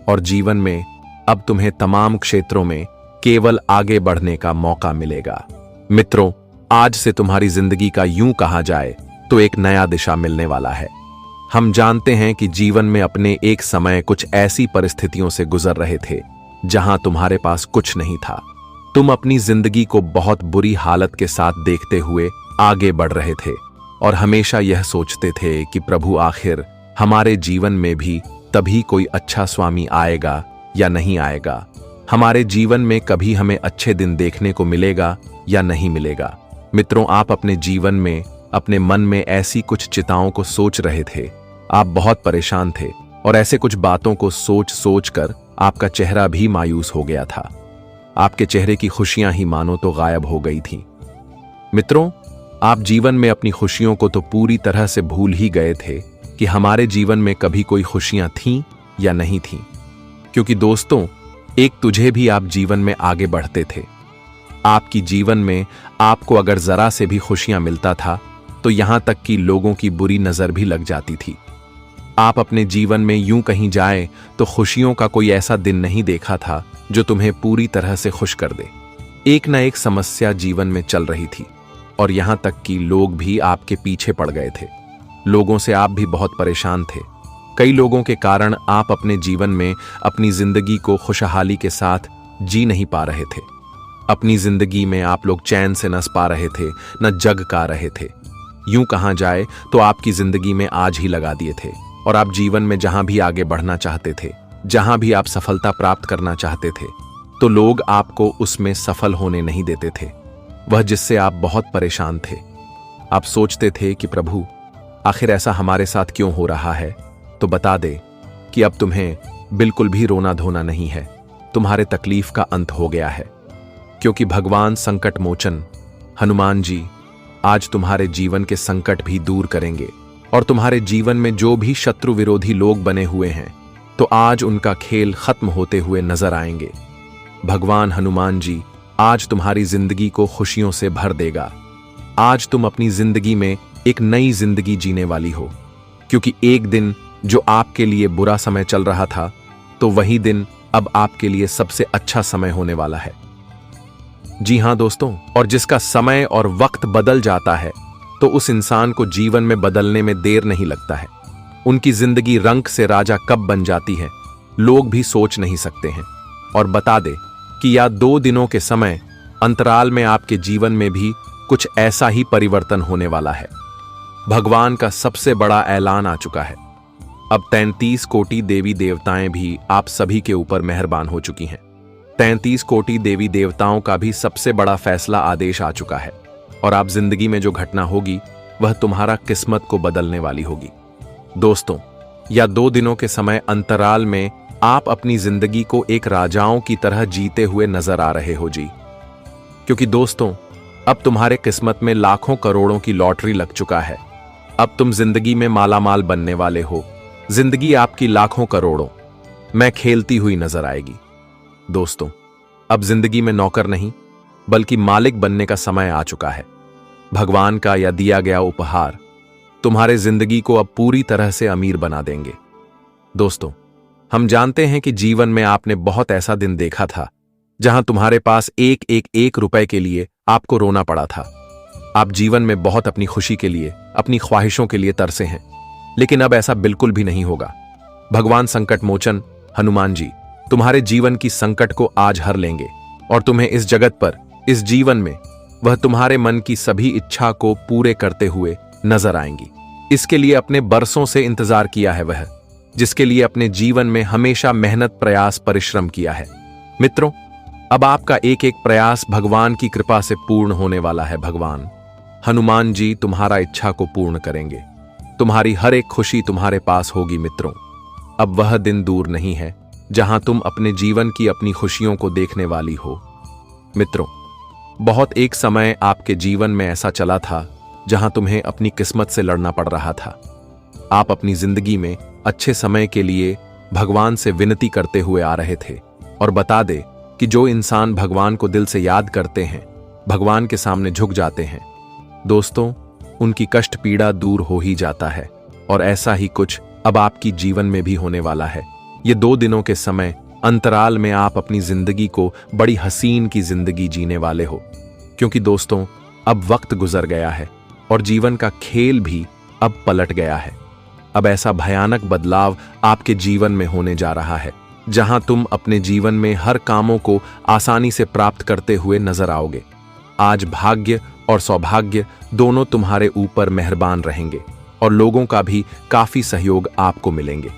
और जीवन में अब तुम्हें तमाम क्षेत्रों में केवल आगे बढ़ने का मौका मिलेगा। मित्रों, आज से तुम्हारी जिंदगी का यूं कहा जाए तो एक नया दिशा मिलने वाला है। हम जानते हैं कि जीवन में अपने एक समय कुछ ऐसी परिस्थितियों से गुजर रहे थे जहां तुम्हारे पास कुछ नहीं था। तुम अपनी जिंदगी को बहुत बुरी हालत के साथ देखते हुए आगे बढ़ रहे थे और हमेशा यह सोचते थे कि प्रभु आखिर हमारे जीवन में भी तभी कोई अच्छा स्वामी आएगा या नहीं आएगा, हमारे जीवन में कभी हमें अच्छे दिन देखने को मिलेगा या नहीं मिलेगा। मित्रों, आप अपने जीवन में अपने मन में ऐसी कुछ चिंताओं को सोच रहे थे, आप बहुत परेशान थे और ऐसे कुछ बातों को सोच सोच कर आपका चेहरा भी मायूस हो गया था। आपके चेहरे की खुशियां ही मानो तो गायब हो गई थीं। मित्रों, आप जीवन में अपनी खुशियों को तो पूरी तरह से भूल ही गए थे कि हमारे जीवन में कभी कोई खुशियां थीं या नहीं थीं। क्योंकि दोस्तों, एक तुझे भी आप जीवन में आगे बढ़ते थे। आपकी जीवन में आपको अगर जरा से भी खुशियां मिलता था तो यहां तक कि लोगों की बुरी नजर भी लग जाती थी। आप अपने जीवन में यूं कहीं जाए तो खुशियों का कोई ऐसा दिन नहीं देखा था जो तुम्हें पूरी तरह से खुश कर दे। एक न एक समस्या जीवन में चल रही थी और यहां तक कि लोग भी आपके पीछे पड़ गए थे। लोगों से आप भी बहुत परेशान थे। कई लोगों के कारण आप अपने जीवन में अपनी जिंदगी को खुशहाली के साथ जी नहीं पा रहे थे। अपनी जिंदगी में आप लोग चैन से न पा रहे थे, न जग का रहे थे। यूं कहा जाए तो आपकी जिंदगी में आज ही लगा दिए थे और आप जीवन में जहां भी आगे बढ़ना चाहते थे, जहां भी आप सफलता प्राप्त करना चाहते थे, तो लोग आपको उसमें सफल होने नहीं देते थे, वह जिससे आप बहुत परेशान थे। आप सोचते थे कि प्रभु आखिर ऐसा हमारे साथ क्यों हो रहा है। तो बता दे कि अब तुम्हें बिल्कुल भी रोना धोना नहीं है, तुम्हारे तकलीफ का अंत हो गया है, क्योंकि भगवान संकट मोचन हनुमान जी आज तुम्हारे जीवन के संकट भी दूर करेंगे और तुम्हारे जीवन में जो भी शत्रु विरोधी लोग बने हुए हैं तो आज उनका खेल खत्म होते हुए नजर आएंगे। भगवान हनुमान जी आज तुम्हारी जिंदगी को खुशियों से भर देगा। आज तुम अपनी जिंदगी में एक नई जिंदगी जीने वाली हो, क्योंकि एक दिन जो आपके लिए बुरा समय चल रहा था तो वही दिन अब आपके लिए सबसे अच्छा समय होने वाला है। जी हां दोस्तों, और जिसका समय और वक्त बदल जाता है तो उस इंसान को जीवन में बदलने में देर नहीं लगता है। उनकी जिंदगी रंक से राजा कब बन जाती है, लोग भी सोच नहीं सकते हैं। और बता दे कि या 2 दिनों के समय अंतराल में आपके जीवन में भी कुछ ऐसा ही परिवर्तन होने वाला है। भगवान का सबसे बड़ा ऐलान आ चुका है। अब 33 कोटि देवी देवताएं भी आप सभी के ऊपर मेहरबान हो चुकी हैं। 33 कोटि देवी देवताओं का भी सबसे बड़ा फैसला आदेश आ चुका है, और आप जिंदगी में जो घटना होगी वह तुम्हारा किस्मत को बदलने वाली होगी। दोस्तों, या 2 दिनों के समय अंतराल में आप अपनी जिंदगी को एक राजाओं की तरह जीते हुए नजर आ रहे हो जी। क्योंकि दोस्तों, अब तुम्हारे किस्मत में लाखों करोड़ों की लॉटरी लग चुका है। अब तुम जिंदगी में मालामाल बनने वाले हो। जिंदगी आपकी लाखों करोड़ों में खेलती हुई नजर आएगी। दोस्तों, अब जिंदगी में नौकर नहीं बल्कि मालिक बनने का समय आ चुका है। भगवान का या दिया गया उपहार तुम्हारे जिंदगी को अब पूरी तरह से अमीर बना देंगे। दोस्तों, हम जानते हैं कि जीवन में आपने बहुत ऐसा दिन देखा था जहां तुम्हारे पास एक रुपए के लिए आपको रोना पड़ा था। आप जीवन में बहुत अपनी खुशी के लिए, अपनी ख्वाहिशों के लिए तरसे हैं, लेकिन अब ऐसा बिल्कुल भी नहीं होगा। भगवान संकट मोचन हनुमान जी तुम्हारे जीवन की संकट को आज हर लेंगे और तुम्हें इस जगत पर, इस जीवन में वह तुम्हारे मन की सभी इच्छा को पूरे करते हुए नजर आएंगी। इसके लिए अपने बरसों से इंतजार किया है वह, जिसके लिए अपने जीवन में हमेशा मेहनत, प्रयास, परिश्रम किया है। मित्रों, अब आपका एक एक प्रयास भगवान की कृपा से पूर्ण होने वाला है। भगवान हनुमान जी तुम्हारा इच्छा को पूर्ण करेंगे। तुम्हारी हर एक खुशी तुम्हारे पास होगी। मित्रों, अब वह दिन दूर नहीं है जहां तुम अपने जीवन की अपनी खुशियों को देखने वाली हो। मित्रों, बहुत एक समय आपके जीवन में ऐसा चला था जहां तुम्हें अपनी किस्मत से लड़ना पड़ रहा था। आप अपनी जिंदगी में अच्छे समय के लिए भगवान से विनती करते हुए आ रहे थे। और बता दे कि जो इंसान भगवान को दिल से याद करते हैं, भगवान के सामने झुक जाते हैं, दोस्तों, उनकी कष्ट पीड़ा दूर हो ही जाता है। और ऐसा ही कुछ अब आपकी जीवन में भी होने वाला है। ये 2 दिनों के समय अंतराल में आप अपनी जिंदगी को बड़ी हसीन की जिंदगी जीने वाले हो। क्योंकि दोस्तों, अब वक्त गुजर गया है और जीवन का खेल भी अब पलट गया है। अब ऐसा भयानक बदलाव आपके जीवन में होने जा रहा है जहां तुम अपने जीवन में हर कामों को आसानी से प्राप्त करते हुए नजर आओगे। आज भाग्य और सौभाग्य दोनों तुम्हारे ऊपर मेहरबान रहेंगे और लोगों का भी काफी सहयोग आपको मिलेंगे,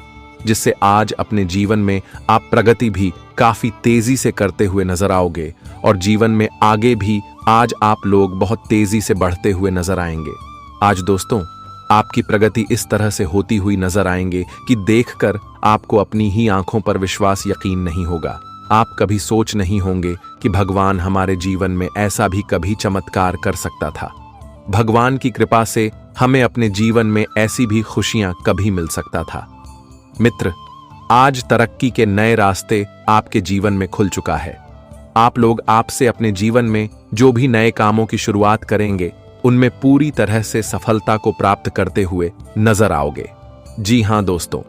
जिससे आज अपने जीवन में आप प्रगति भी काफी तेजी से करते हुए नजर आओगे और जीवन में आगे भी आज आप लोग बहुत तेजी से बढ़ते हुए नजर आएंगे। आज दोस्तों, आपकी प्रगति इस तरह से होती हुई नजर आएंगे कि देखकर आपको अपनी ही आंखों पर विश्वास, यकीन नहीं होगा। आप कभी सोच नहीं होंगे कि भगवान हमारे जीवन में ऐसा भी कभी चमत्कार कर सकता था। भगवान की कृपा से हमें अपने जीवन में ऐसी भी खुशियां कभी मिल सकता था। मित्र, आज तरक्की के नए रास्ते आपके जीवन में खुल चुका है। आप लोग आपसे अपने जीवन में जो भी नए कामों की शुरुआत करेंगे, उनमें पूरी तरह से सफलता को प्राप्त करते हुए नजर आओगे। जी हां दोस्तों,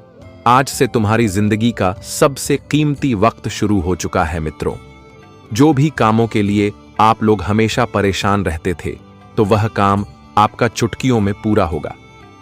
आज से तुम्हारी जिंदगी का सबसे कीमती वक्त शुरू हो चुका है। मित्रों, जो भी कामों के लिए आप लोग हमेशा परेशान रहते थे, तो वह काम आपका चुटकियों में पूरा होगा।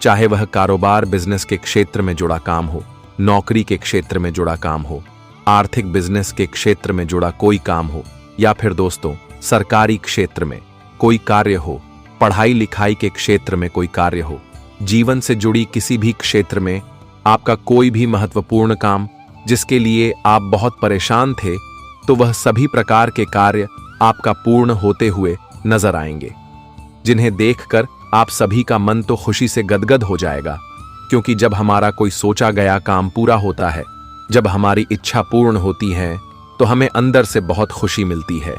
चाहे वह कारोबार, बिजनेस के क्षेत्र में जुड़ा काम हो, नौकरी के क्षेत्र में जुड़ा काम हो, आर्थिक बिजनेस के क्षेत्र में जुड़ा कोई काम हो, या फिर दोस्तों सरकारी क्षेत्र में कोई कार्य हो, पढ़ाई लिखाई के क्षेत्र में कोई कार्य हो, जीवन से जुड़ी किसी भी क्षेत्र में आपका कोई भी महत्वपूर्ण काम जिसके लिए आप बहुत परेशान थे, तो वह सभी प्रकार के कार्य आपका पूर्ण होते हुए नजर आएंगे, जिन्हें देखकर आप सभी का मन तो खुशी से गदगद हो जाएगा। क्योंकि जब हमारा कोई सोचा गया काम पूरा होता है, जब हमारी इच्छा पूर्ण होती है, तो हमें अंदर से बहुत खुशी मिलती है,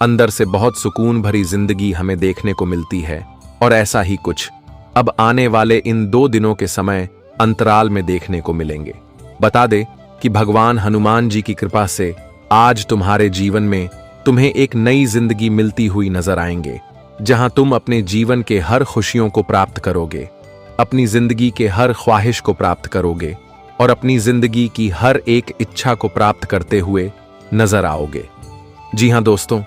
अंदर से बहुत सुकून भरी जिंदगी हमें देखने को मिलती है। और ऐसा ही कुछ अब आने वाले इन 2 दिनों के समय अंतराल में देखने को मिलेंगे। बता दे कि भगवान हनुमान जी की कृपा से आज तुम्हारे जीवन में तुम्हें एक नई जिंदगी मिलती हुई नजर आएंगे, जहां तुम अपने जीवन के हर खुशियों को प्राप्त करोगे, अपनी जिंदगी के हर ख्वाहिश को प्राप्त करोगे और अपनी जिंदगी की हर एक इच्छा को प्राप्त करते हुए नजर आओगे। जी हां दोस्तों,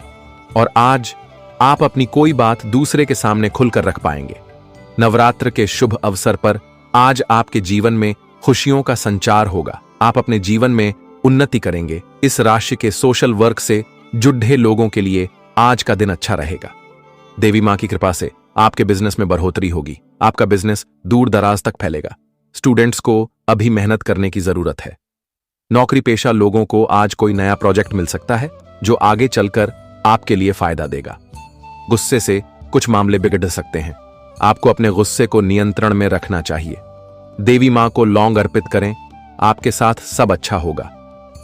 और आज आप अपनी कोई बात दूसरे के सामने खुलकर रख पाएंगे। नवरात्र के शुभ अवसर पर आज आपके जीवन में खुशियों का संचार होगा। आप अपने जीवन में उन्नति करेंगे। इस राशि के सोशल वर्क से जुड़े लोगों के लिए आज का दिन अच्छा रहेगा। देवी मां की कृपा से आपके बिजनेस में बढ़ोतरी होगी। आपका बिजनेस दूर दराज तक फैलेगा। स्टूडेंट्स को अभी मेहनत करने की जरूरत है। नौकरी पेशा लोगों को आज कोई नया प्रोजेक्ट मिल सकता है जो आगे चलकर आपके लिए फायदा देगा। गुस्से से कुछ मामले बिगड़ सकते हैं। आपको अपने गुस्से को नियंत्रण में रखना चाहिए। देवी मां को लौंग अर्पित करें, आपके साथ सब अच्छा होगा।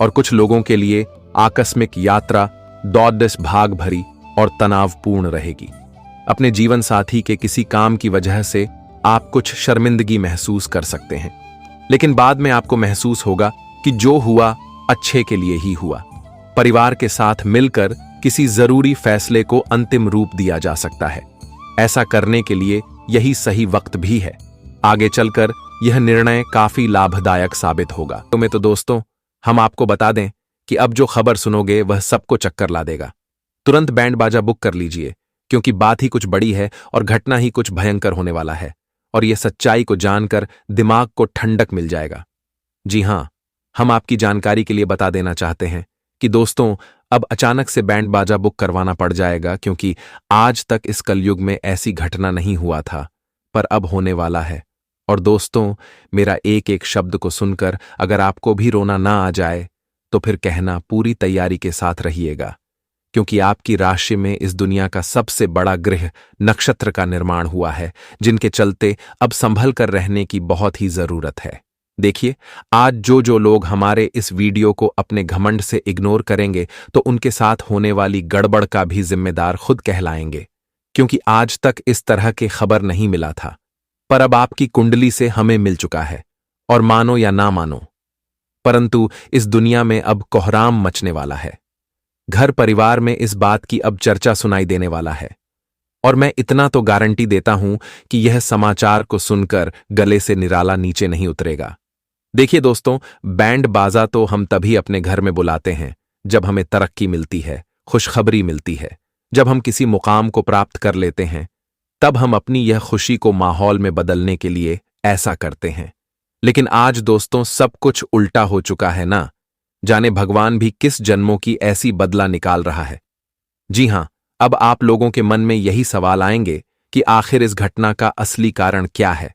और कुछ लोगों के लिए आकस्मिक यात्रा दौड़ भाग भरी और तनावपूर्ण रहेगी। अपने जीवन साथी के किसी काम की वजह से आप कुछ शर्मिंदगी महसूस कर सकते हैं, लेकिन बाद में आपको महसूस होगा कि जो हुआ अच्छे के लिए ही हुआ। परिवार के साथ मिलकर किसी जरूरी फैसले को अंतिम रूप दिया जा सकता है। ऐसा करने के लिए यही सही वक्त भी है। आगे चलकर यह निर्णय काफी लाभदायक साबित होगा। तो दोस्तों, हम आपको बता दें कि अब जो खबर सुनोगे वह सबको चक्कर ला देगा। तुरंत बैंड बाजा बुक कर लीजिए, क्योंकि बात ही कुछ बड़ी है और घटना ही कुछ भयंकर होने वाला है। और यह सच्चाई को जानकर दिमाग को ठंडक मिल जाएगा। जी हां, हम आपकी जानकारी के लिए बता देना चाहते हैं कि दोस्तों, अब अचानक से बैंड बाजा बुक करवाना पड़ जाएगा, क्योंकि आज तक इस कलयुग में ऐसी घटना नहीं हुआ था, पर अब होने वाला है। और दोस्तों, मेरा एक एक शब्द को सुनकर अगर आपको भी रोना ना आ जाए तो फिर कहना पूरी तैयारी के साथ रहिएगा, क्योंकि आपकी राशि में इस दुनिया का सबसे बड़ा ग्रह नक्षत्र का निर्माण हुआ है, जिनके चलते अब संभल कर रहने की बहुत ही जरूरत है। देखिए, आज जो लोग हमारे इस वीडियो को अपने घमंड से इग्नोर करेंगे तो उनके साथ होने वाली गड़बड़ का भी जिम्मेदार खुद कहलाएंगे, क्योंकि आज तक इस तरह के खबर नहीं मिला था। पर अब आपकी कुंडली से हमें मिल चुका है, और मानो या ना मानो, परंतु इस दुनिया में अब कोहराम मचने वाला है। घर परिवार में इस बात की अब चर्चा सुनाई देने वाला है। और मैं इतना तो गारंटी देता हूं कि यह समाचार को सुनकर गले से निराला नीचे नहीं उतरेगा। देखिए दोस्तों, बैंड बाजा तो हम तभी अपने घर में बुलाते हैं जब हमें तरक्की मिलती है, खुशखबरी मिलती है, जब हम किसी मुकाम को प्राप्त कर लेते हैं, तब हम अपनी यह खुशी को माहौल में बदलने के लिए ऐसा करते हैं। लेकिन आज दोस्तों, सब कुछ उल्टा हो चुका है ना। जाने भगवान भी किस जन्मों की ऐसी बदला निकाल रहा है। जी हां, अब आप लोगों के मन में यही सवाल आएंगे कि आखिर इस घटना का असली कारण क्या है।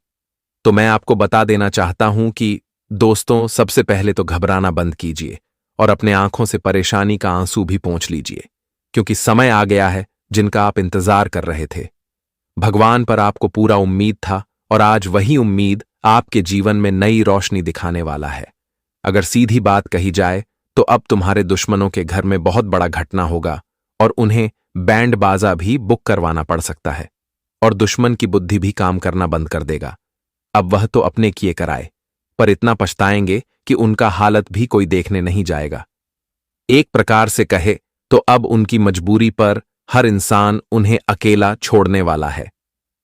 तो मैं आपको बता देना चाहता हूं कि दोस्तों, सबसे पहले तो घबराना बंद कीजिए और अपने आंखों से परेशानी का आंसू भी पोंछ लीजिए, क्योंकि समय आ गया है जिनका आप इंतजार कर रहे थे। भगवान पर आपको पूरा उम्मीद था, और आज वही उम्मीद आपके जीवन में नई रोशनी दिखाने वाला है। अगर सीधी बात कही जाए तो अब तुम्हारे दुश्मनों के घर में बहुत बड़ा घटना होगा, और उन्हें बैंड बाजा भी बुक करवाना पड़ सकता है, और दुश्मन की बुद्धि भी काम करना बंद कर देगा। अब वह तो अपने किए कराए, पर इतना पछताएंगे कि उनका हालत भी कोई देखने नहीं जाएगा। एक प्रकार से कहे तो अब उनकी मजबूरी पर हर इंसान उन्हें अकेला छोड़ने वाला है।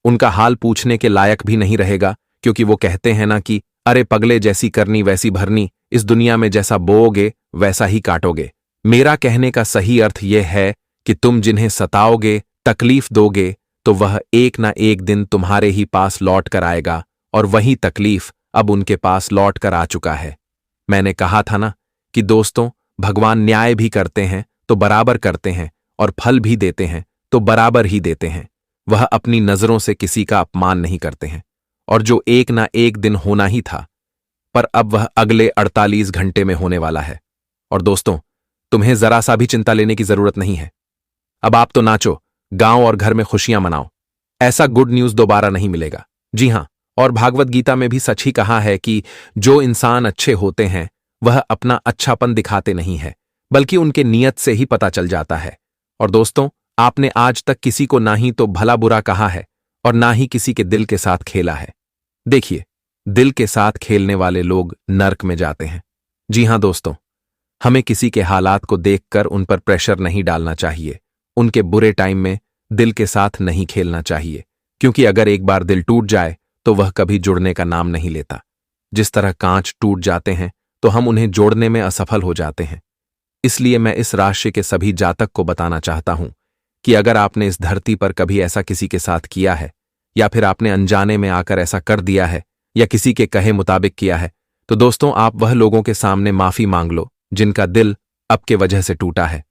उनका हाल पूछने के लायक भी नहीं रहेगा, क्योंकि वो कहते हैं ना कि अरे पगले, जैसी करनी वैसी भरनी, इस दुनिया में जैसा बोओगे वैसा ही काटोगे। मेरा कहने का सही अर्थ यह है कि तुम जिन्हें सताओगे, तकलीफ दोगे, तो वह एक ना एक दिन तुम्हारे ही पास लौट कर आएगा, और वही तकलीफ अब उनके पास लौट कर आ चुका है। मैंने कहा था ना कि दोस्तों, भगवान न्याय भी करते हैं तो बराबर करते हैं, और फल भी देते हैं तो बराबर ही देते हैं। वह अपनी नजरों से किसी का अपमान नहीं करते हैं, और जो एक ना एक दिन होना ही था, पर अब वह अगले 48 घंटे में होने वाला है। और दोस्तों, तुम्हें जरा सा भी चिंता लेने की जरूरत नहीं है। अब आप तो नाचो, गांव और घर में खुशियां मनाओ। ऐसा गुड न्यूज दोबारा नहीं मिलेगा। जी हां, और भागवत गीता में भी सच ही कहा है कि जो इंसान अच्छे होते हैं वह अपना अच्छापन दिखाते नहीं है, बल्कि उनके नियत से ही पता चल जाता है। और दोस्तों, आपने आज तक किसी को ना ही तो भला बुरा कहा है और ना ही किसी के दिल के साथ खेला है। देखिए, दिल के साथ खेलने वाले लोग नर्क में जाते हैं। जी हां दोस्तों, हमें किसी के हालात को देखकर उन पर प्रेशर नहीं डालना चाहिए। उनके बुरे टाइम में दिल के साथ नहीं खेलना चाहिए, क्योंकि अगर एक बार दिल टूट जाए तो वह कभी जुड़ने का नाम नहीं लेता। जिस तरह कांच टूट जाते हैं तो हम उन्हें जोड़ने में असफल हो जाते हैं। इसलिए मैं इस राशि के सभी जातक को बताना चाहता हूं कि अगर आपने इस धरती पर कभी ऐसा किसी के साथ किया है, या फिर आपने अनजाने में आकर ऐसा कर दिया है, या किसी के कहे मुताबिक किया है, तो दोस्तों आप वह लोगों के सामने माफी मांग लो जिनका दिल अब के वजह से टूटा है।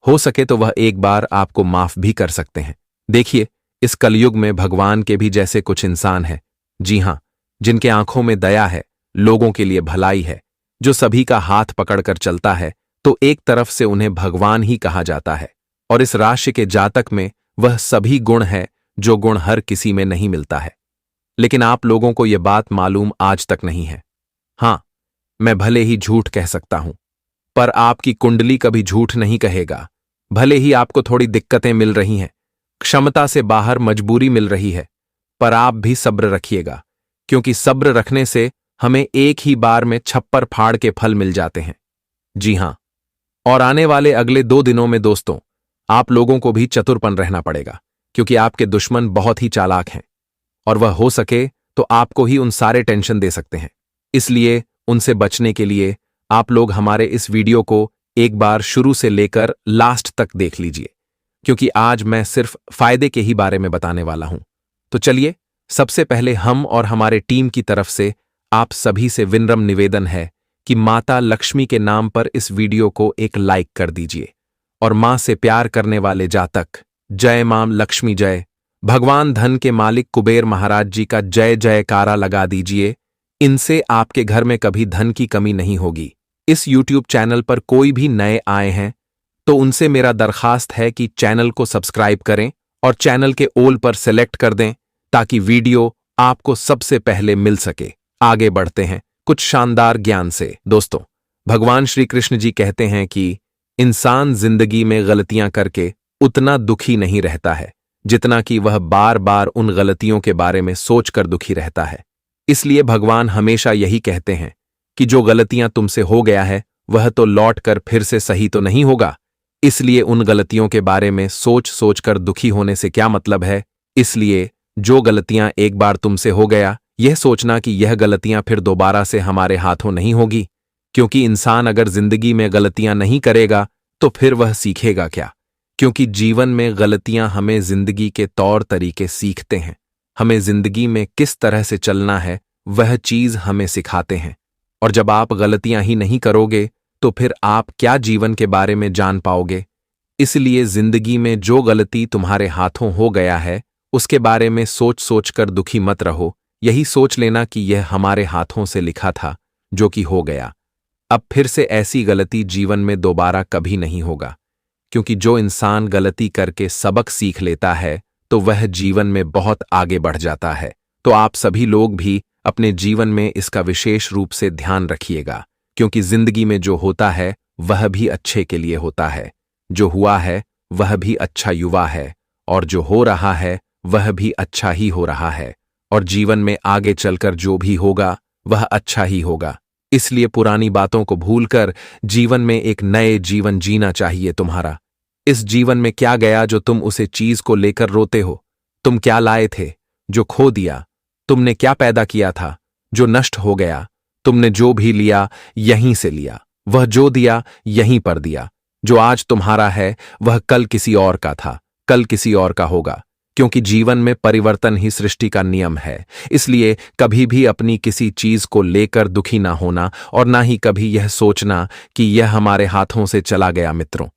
हो सके तो वह एक बार आपको माफ भी कर सकते हैं। देखिए, इस कलयुग में भगवान के भी जैसे कुछ इंसान हैं, जी हां, जिनके आंखों में दया है, लोगों के लिए भलाई है, जो सभी का हाथ पकड़कर चलता है, तो एक तरफ से उन्हें भगवान ही कहा जाता है। और इस राशि के जातक में वह सभी गुण है जो गुण हर किसी में नहीं मिलता है। लेकिन आप लोगों को यह बात मालूम आज तक नहीं है। हां, मैं भले ही झूठ कह सकता हूं, पर आपकी कुंडली कभी झूठ नहीं कहेगा। भले ही आपको थोड़ी दिक्कतें मिल रही हैं, क्षमता से बाहर मजबूरी मिल रही है, पर आप भी सब्र रखिएगा, क्योंकि सब्र रखने से हमें एक ही बार में छप्पर फाड़ के फल मिल जाते हैं। जी हां, और आने वाले अगले 2 दिनों में दोस्तों आप लोगों को भी चतुरपन रहना पड़ेगा, क्योंकि आपके दुश्मन बहुत ही चालाक हैं और वह हो सके तो आपको ही उन सारे टेंशन दे सकते हैं। इसलिए उनसे बचने के लिए आप लोग हमारे इस वीडियो को एक बार शुरू से लेकर लास्ट तक देख लीजिए, क्योंकि आज मैं सिर्फ फायदे के ही बारे में बताने वाला हूं। तो चलिए, सबसे पहले हम और हमारे टीम की तरफ से आप सभी से विनम्र निवेदन है कि माता लक्ष्मी के नाम पर इस वीडियो को एक लाइक कर दीजिए, और मां से प्यार करने वाले जातक, जय मां लक्ष्मी जय, भगवान धन के मालिक कुबेर महाराज जी का जय जयकारा लगा दीजिए। इनसे आपके घर में कभी धन की कमी नहीं होगी। इस YouTube चैनल पर कोई भी नए आए हैं तो उनसे मेरा दरखास्त है कि चैनल को सब्सक्राइब करें और चैनल के ऑल पर सेलेक्ट कर दें, ताकि वीडियो आपको सबसे पहले मिल सके। आगे बढ़ते हैं कुछ शानदार ज्ञान से। दोस्तों, भगवान श्री कृष्ण जी कहते हैं कि इंसान जिंदगी में गलतियां करके उतना दुखी नहीं रहता है जितना कि वह बार बार उन गलतियों के बारे में सोचकर दुखी रहता है। इसलिए भगवान हमेशा यही कहते हैं कि जो गलतियां तुमसे हो गया है वह तो लौट कर फिर से सही तो नहीं होगा। इसलिए उन गलतियों के बारे में सोच सोचकर दुखी होने से क्या मतलब है। इसलिए जो गलतियां एक बार तुमसे हो गया, यह सोचना कि यह गलतियां फिर दोबारा से हमारे हाथों नहीं होगी, क्योंकि इंसान अगर जिंदगी में गलतियां नहीं करेगा तो फिर वह सीखेगा क्या। क्योंकि जीवन में गलतियां हमें जिंदगी के तौर तरीके सीखते हैं, हमें जिंदगी में किस तरह से चलना है वह चीज हमें सिखाते हैं। और जब आप गलतियां ही नहीं करोगे तो फिर आप क्या जीवन के बारे में जान पाओगे। इसलिए जिंदगी में जो गलती तुम्हारे हाथों हो गया है उसके बारे में सोच सोचकर दुखी मत रहो। यही सोच लेना कि यह हमारे हाथों से लिखा था, जो कि हो गया। अब फिर से ऐसी गलती जीवन में दोबारा कभी नहीं होगा, क्योंकि जो इंसान गलती करके सबक सीख लेता है तो वह जीवन में बहुत आगे बढ़ जाता है। तो आप सभी लोग भी अपने जीवन में इसका विशेष रूप से ध्यान रखिएगा, क्योंकि जिंदगी में जो होता है वह भी अच्छे के लिए होता है, जो हुआ है वह भी अच्छा युवा है, और जो हो रहा है वह भी अच्छा ही हो रहा है, और जीवन में आगे चलकर जो भी होगा वह अच्छा ही होगा। इसलिए पुरानी बातों को भूलकर जीवन में एक नए जीवन जीना चाहिए तुम्हारा। इस जीवन में क्या गया जो तुम उसे चीज को लेकर रोते हो। तुम क्या लाए थे जो खो दिया। तुमने क्या पैदा किया था जो नष्ट हो गया। तुमने जो भी लिया यहीं से लिया, वह जो दिया यहीं पर दिया। जो आज तुम्हारा है वह कल किसी और का था, कल किसी और का होगा, क्योंकि जीवन में परिवर्तन ही सृष्टि का नियम है। इसलिए कभी भी अपनी किसी चीज को लेकर दुखी ना होना, और ना ही कभी यह सोचना कि यह हमारे हाथों से चला गया। मित्रों,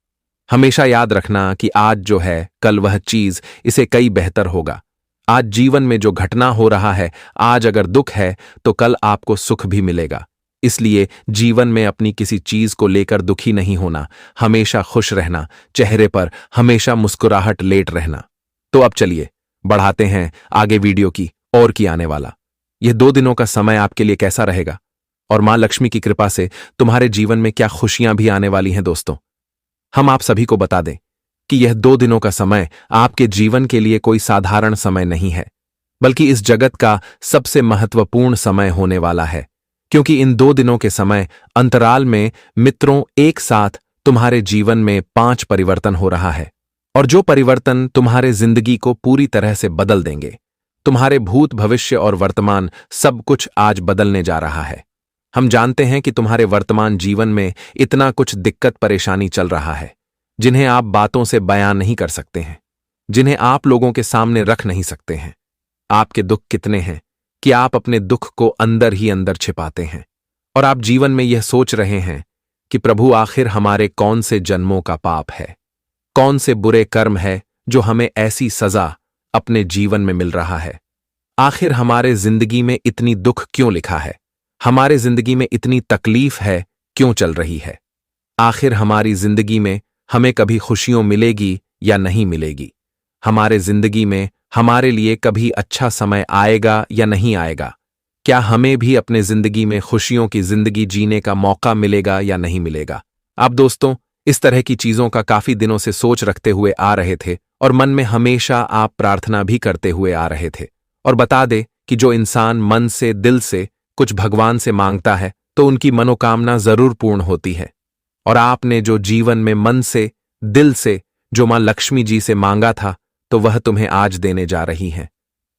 हमेशा याद रखना कि आज जो है कल वह चीज इसे कई बेहतर होगा। आज जीवन में जो घटना हो रहा है, आज अगर दुख है तो कल आपको सुख भी मिलेगा। इसलिए जीवन में अपनी किसी चीज को लेकर दुखी नहीं होना, हमेशा खुश रहना, चेहरे पर हमेशा मुस्कुराहट लेट रहना। तो अब चलिए बढ़ाते हैं आगे वीडियो की और की आने वाला यह 2 दिनों का समय आपके लिए कैसा रहेगा, और मां लक्ष्मी की कृपा से तुम्हारे जीवन में क्या खुशियां भी आने वाली हैं। दोस्तों, हम आप सभी को बता दें कि यह 2 दिनों का समय आपके जीवन के लिए कोई साधारण समय नहीं है, बल्कि इस जगत का सबसे महत्वपूर्ण समय होने वाला है। क्योंकि इन 2 दिनों के समय अंतराल में मित्रों एक साथ तुम्हारे जीवन में 5 परिवर्तन हो रहा है, और जो परिवर्तन तुम्हारे जिंदगी को पूरी तरह से बदल देंगे। तुम्हारे भूत, भविष्य और वर्तमान सब कुछ आज बदलने जा रहा है। हम जानते हैं कि तुम्हारे वर्तमान जीवन में इतना कुछ दिक्कत परेशानी चल रहा है, जिन्हें आप बातों से बयान नहीं कर सकते हैं, जिन्हें आप लोगों के सामने रख नहीं सकते हैं। आपके दुख कितने हैं कि आप अपने दुख को अंदर ही अंदर छिपाते हैं, और आप जीवन में यह सोच रहे हैं कि प्रभु, आखिर हमारे कौन से जन्मों का पाप है, कौन से बुरे कर्म है जो हमें ऐसी सजा अपने जीवन में मिल रहा है। आखिर हमारे जिंदगी में इतनी दुख क्यों लिखा है, हमारे जिंदगी में इतनी तकलीफ है क्यों चल रही है। आखिर हमारी जिंदगी में हमें कभी खुशियों मिलेगी या नहीं मिलेगी, हमारे जिंदगी में हमारे लिए कभी अच्छा समय आएगा या नहीं आएगा, क्या हमें भी अपने जिंदगी में खुशियों की जिंदगी जीने का मौका मिलेगा या नहीं मिलेगा। आप दोस्तों इस तरह की चीजों का काफी दिनों से सोच रखते हुए आ रहे थे और मन में हमेशा आप प्रार्थना भी करते हुए आ रहे थे। और बता दे कि जो इंसान मन से, दिल से कुछ भगवान से मांगता है तो उनकी मनोकामना जरूर पूर्ण होती है। और आपने जो जीवन में मन से, दिल से जो मां लक्ष्मी जी से मांगा था तो वह तुम्हें आज देने जा रही हैं।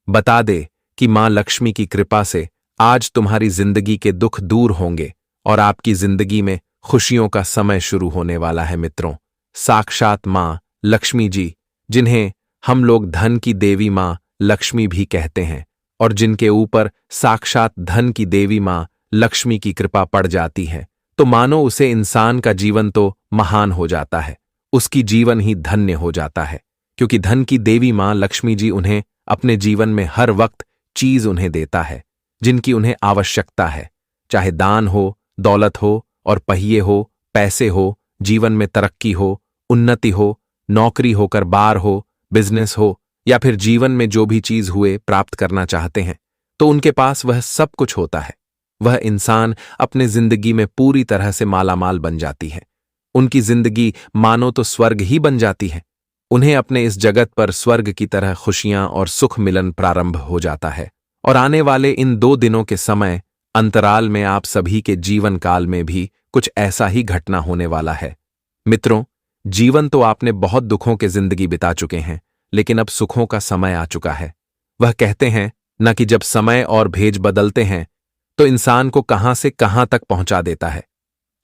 बता दे कि मां लक्ष्मी की कृपा से आज तुम्हारी जिंदगी के दुख दूर होंगे और आपकी जिंदगी में खुशियों का समय शुरू होने वाला है। मित्रों, साक्षात मां लक्ष्मी जी, जिन्हें हम लोग धन की देवी मां लक्ष्मी भी कहते हैं और जिनके ऊपर साक्षात धन की देवी मां लक्ष्मी की कृपा पड़ जाती है, तो मानो उसे इंसान का जीवन तो महान हो जाता है, उसकी जीवन ही धन्य हो जाता है। क्योंकि धन की देवी मां लक्ष्मी जी उन्हें अपने जीवन में हर वक्त चीज उन्हें देता है जिनकी उन्हें आवश्यकता है, चाहे दान हो, दौलत हो और पहिए हो, पैसे हो, जीवन में तरक्की हो, उन्नति हो, नौकरी होकर बार हो, बिजनेस हो, या फिर जीवन में जो भी चीज हुए प्राप्त करना चाहते हैं तो उनके पास वह सब कुछ होता है। वह इंसान अपने जिंदगी में पूरी तरह से मालामाल बन जाती है। उनकी जिंदगी मानो तो स्वर्ग ही बन जाती है। उन्हें अपने इस जगत पर स्वर्ग की तरह खुशियां और सुख मिलन प्रारंभ हो जाता है। और आने वाले इन 2 दिनों के समय अंतराल में आप सभी के जीवन काल में भी कुछ ऐसा ही घटना होने वाला है। मित्रों, जीवन तो आपने बहुत दुखों के जिंदगी बिता चुके हैं, लेकिन अब सुखों का समय आ चुका है। वह कहते हैं न कि जब समय और भेज बदलते हैं तो इंसान को कहां से कहां तक पहुंचा देता है।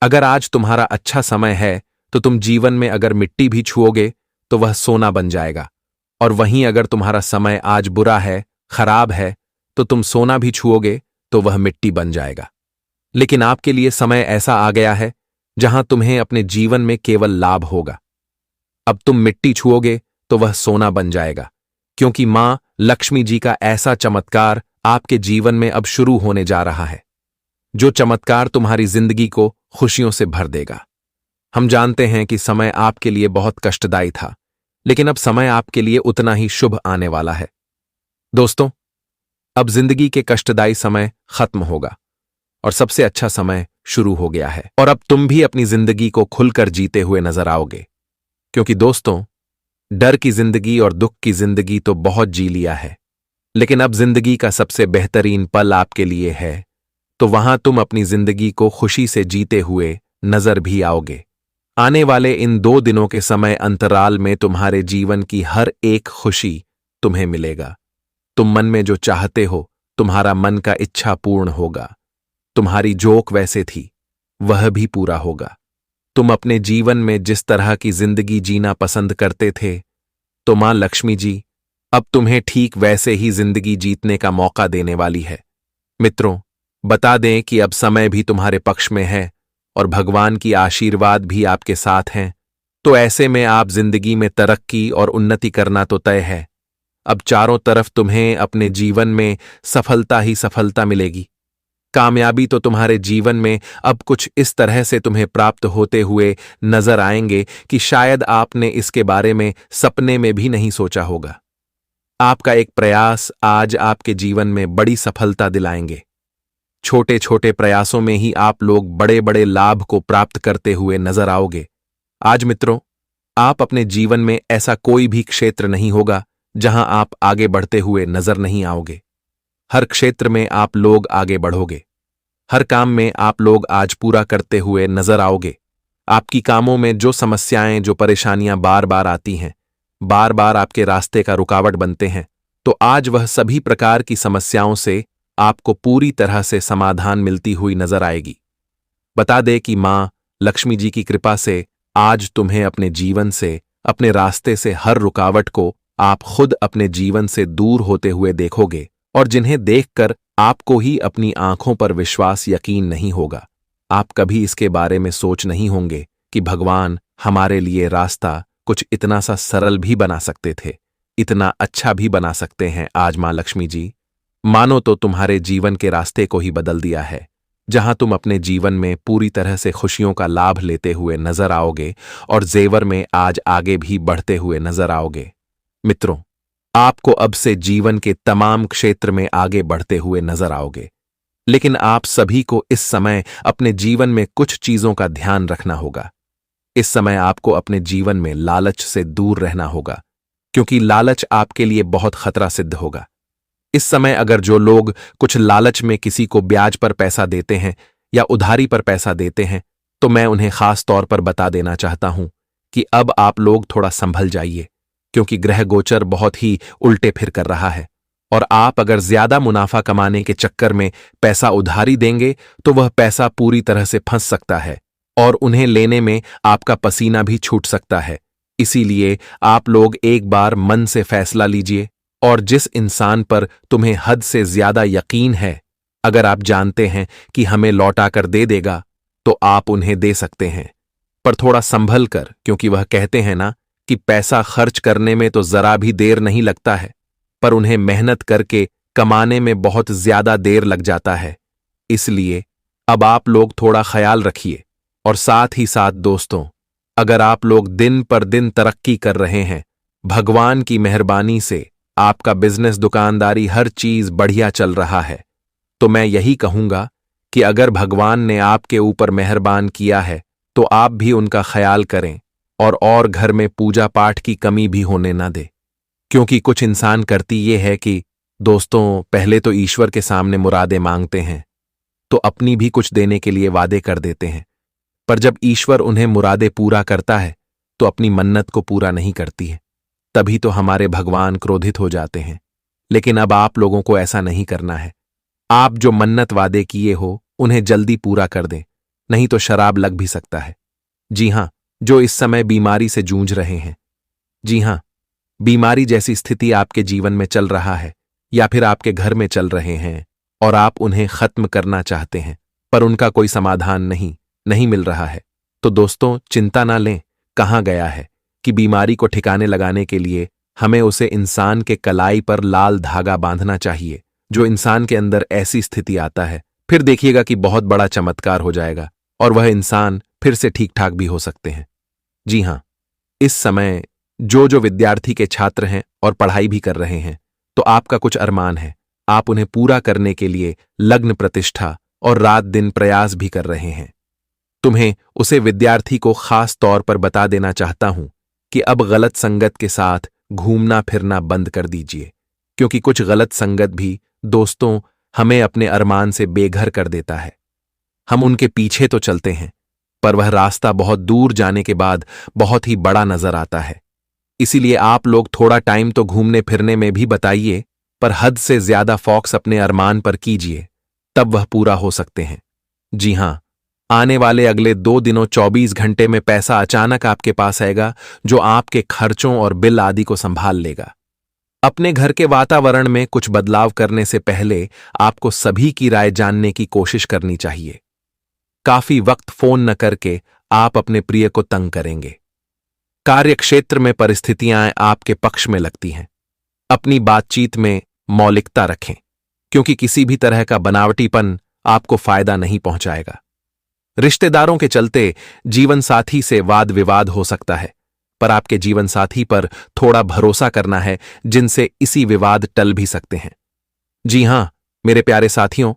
अगर आज तुम्हारा अच्छा समय है तो तुम जीवन में अगर मिट्टी भी छुओगे तो वह सोना बन जाएगा, और वहीं अगर तुम्हारा समय आज बुरा है, खराब है, तो तुम सोना भी छुओगे तो वह मिट्टी बन जाएगा। लेकिन आपके लिए समय ऐसा आ गया है जहां तुम्हें अपने जीवन में केवल लाभ होगा। अब तुम मिट्टी छुओगे तो वह सोना बन जाएगा, क्योंकि मां लक्ष्मी जी का ऐसा चमत्कार आपके जीवन में अब शुरू होने जा रहा है, जो चमत्कार तुम्हारी जिंदगी को खुशियों से भर देगा। हम जानते हैं कि समय आपके लिए बहुत कष्टदायी था, लेकिन अब समय आपके लिए उतना ही शुभ आने वाला है। दोस्तों, अब जिंदगी के कष्टदायी समय खत्म होगा और सबसे अच्छा समय शुरू हो गया है, और अब तुम भी अपनी जिंदगी को खुलकर जीते हुए नजर आओगे। क्योंकि दोस्तों, डर की जिंदगी और दुख की जिंदगी तो बहुत जी लिया है, लेकिन अब जिंदगी का सबसे बेहतरीन पल आपके लिए है, तो वहां तुम अपनी जिंदगी को खुशी से जीते हुए नजर भी आओगे। आने वाले इन 2 दिनों के समय अंतराल में तुम्हारे जीवन की हर एक खुशी तुम्हें मिलेगा। तुम मन में जो चाहते हो, तुम्हारा मन का इच्छा पूर्ण होगा। तुम्हारी जोक वैसे थी, वह भी पूरा होगा। तुम अपने जीवन में जिस तरह की जिंदगी जीना पसंद करते थे, तो मां लक्ष्मी जी अब तुम्हें ठीक वैसे ही जिंदगी जीतने का मौका देने वाली है। मित्रों, बता दें कि अब समय भी तुम्हारे पक्ष में है और भगवान की आशीर्वाद भी आपके साथ हैं, तो ऐसे में आप जिंदगी में तरक्की और उन्नति करना तो तय है। अब चारों तरफ तुम्हें अपने जीवन में सफलता ही सफलता मिलेगी। कामयाबी तो तुम्हारे जीवन में अब कुछ इस तरह से तुम्हें प्राप्त होते हुए नजर आएंगे कि शायद आपने इसके बारे में सपने में भी नहीं सोचा होगा। आपका एक प्रयास आज आपके जीवन में बड़ी सफलता दिलाएंगे। छोटे छोटे प्रयासों में ही आप लोग बड़े बड़े लाभ को प्राप्त करते हुए नजर आओगे। आज मित्रों, आप अपने जीवन में ऐसा कोई भी क्षेत्र नहीं होगा जहां आप आगे बढ़ते हुए नजर नहीं आओगे। हर क्षेत्र में आप लोग आगे बढ़ोगे। हर काम में आप लोग आज पूरा करते हुए नजर आओगे। आपकी कामों में जो समस्याएं, जो परेशानियां बार बार आती हैं, बार बार आपके रास्ते का रुकावट बनते हैं, तो आज वह सभी प्रकार की समस्याओं से आपको पूरी तरह से समाधान मिलती हुई नजर आएगी। बता दे कि मां लक्ष्मी जी की कृपा से आज तुम्हें अपने जीवन से, अपने रास्ते से हर रुकावट को आप खुद अपने जीवन से दूर होते हुए देखोगे और जिन्हें देखकर आपको ही अपनी आंखों पर विश्वास यकीन नहीं होगा। आप कभी इसके बारे में सोच नहीं होंगे कि भगवान हमारे लिए रास्ता कुछ इतना सा सरल भी बना सकते थे, इतना अच्छा भी बना सकते हैं। आज मां लक्ष्मी जी मानो तो तुम्हारे जीवन के रास्ते को ही बदल दिया है, जहां तुम अपने जीवन में पूरी तरह से खुशियों का लाभ लेते हुए नजर आओगे और जेवर में आज आगे भी बढ़ते हुए नजर आओगे। मित्रों, आपको अब से जीवन के तमाम क्षेत्र में आगे बढ़ते हुए नजर आओगे, लेकिन आप सभी को इस समय अपने जीवन में कुछ चीजों का ध्यान रखना होगा। इस समय आपको अपने जीवन में लालच से दूर रहना होगा, क्योंकि लालच आपके लिए बहुत खतरा सिद्ध होगा। इस समय अगर जो लोग कुछ लालच में किसी को ब्याज पर पैसा देते हैं या उधारी पर पैसा देते हैं, तो मैं उन्हें खास तौर पर बता देना चाहता हूं कि अब आप लोग थोड़ा संभल जाइए, क्योंकि ग्रह गोचर बहुत ही उल्टे फिर कर रहा है और आप अगर ज्यादा मुनाफा कमाने के चक्कर में पैसा उधारी देंगे तो वह पैसा पूरी तरह से फंस सकता है और उन्हें लेने में आपका पसीना भी छूट सकता है। इसीलिए आप लोग एक बार मन से फैसला लीजिए और जिस इंसान पर तुम्हें हद से ज्यादा यकीन है, अगर आप जानते हैं कि हमें लौटा कर दे देगा, तो आप उन्हें दे सकते हैं, पर थोड़ा संभल कर, क्योंकि वह कहते हैं ना कि पैसा खर्च करने में तो जरा भी देर नहीं लगता है, पर उन्हें मेहनत करके कमाने में बहुत ज्यादा देर लग जाता है। इसलिए अब आप लोग थोड़ा ख्याल रखिए। और साथ ही साथ दोस्तों, अगर आप लोग दिन पर दिन तरक्की कर रहे हैं, भगवान की मेहरबानी से आपका बिजनेस, दुकानदारी, हर चीज बढ़िया चल रहा है, तो मैं यही कहूंगा कि अगर भगवान ने आपके ऊपर मेहरबान किया है तो आप भी उनका ख्याल करें और घर में पूजा पाठ की कमी भी होने ना दे। क्योंकि कुछ इंसान करती ये है कि दोस्तों, पहले तो ईश्वर के सामने मुरादें मांगते हैं, तो अपनी भी कुछ देने के लिए वादे कर देते हैं, पर जब ईश्वर उन्हें मुरादें पूरा करता है तो अपनी मन्नत को पूरा नहीं करती है, तभी तो हमारे भगवान क्रोधित हो जाते हैं। लेकिन अब आप लोगों को ऐसा नहीं करना है। आप जो मन्नत वादे किए हो उन्हें जल्दी पूरा कर दें, नहीं तो शराब लग भी सकता है। जी हां, जो इस समय बीमारी से जूझ रहे हैं, जी हां, बीमारी जैसी स्थिति आपके जीवन में चल रहा है या फिर आपके घर में चल रहे हैं और आप उन्हें खत्म करना चाहते हैं, पर उनका कोई समाधान नहीं मिल रहा है, तो दोस्तों चिंता ना लें। कहां गया है कि बीमारी को ठिकाने लगाने के लिए हमें उसे इंसान के कलाई पर लाल धागा बांधना चाहिए। जो इंसान के अंदर ऐसी स्थिति आता है, फिर देखिएगा कि बहुत बड़ा चमत्कार हो जाएगा और वह इंसान फिर से ठीक ठाक भी हो सकते हैं। जी हां, इस समय जो विद्यार्थी के छात्र हैं और पढ़ाई भी कर रहे हैं, तो आपका कुछ अरमान है, आप उन्हें पूरा करने के लिए लग्न प्रतिष्ठा और रात दिन प्रयास भी कर रहे हैं। तुम्हें उसे विद्यार्थी को खास तौर पर बता देना चाहता हूं कि अब गलत संगत के साथ घूमना फिरना बंद कर दीजिए, क्योंकि कुछ गलत संगत भी दोस्तों हमें अपने अरमान से बेघर कर देता है। हम उनके पीछे तो चलते हैं, पर वह रास्ता बहुत दूर जाने के बाद बहुत ही बड़ा नजर आता है। इसीलिए आप लोग थोड़ा टाइम तो घूमने फिरने में भी बताइए, पर हद से ज्यादा फोकस अपने अरमान पर कीजिए, तब वह पूरा हो सकते हैं। जी हां, आने वाले अगले 2 दिनों 24 घंटे में पैसा अचानक आपके पास आएगा, जो आपके खर्चों और बिल आदि को संभाल लेगा। अपने घर के वातावरण में कुछ बदलाव करने से पहले आपको सभी की राय जानने की कोशिश करनी चाहिए। काफी वक्त फोन न करके आप अपने प्रिय को तंग करेंगे। कार्यक्षेत्र में परिस्थितियां आपके पक्ष में लगती हैं। अपनी बातचीत में मौलिकता रखें, क्योंकि किसी भी तरह का बनावटीपन आपको फायदा नहीं पहुंचाएगा। रिश्तेदारों के चलते जीवन साथी से वाद विवाद हो सकता है, पर आपके जीवन साथी पर थोड़ा भरोसा करना है, जिनसे इसी विवाद टल भी सकते हैं। जी हां मेरे प्यारे साथियों,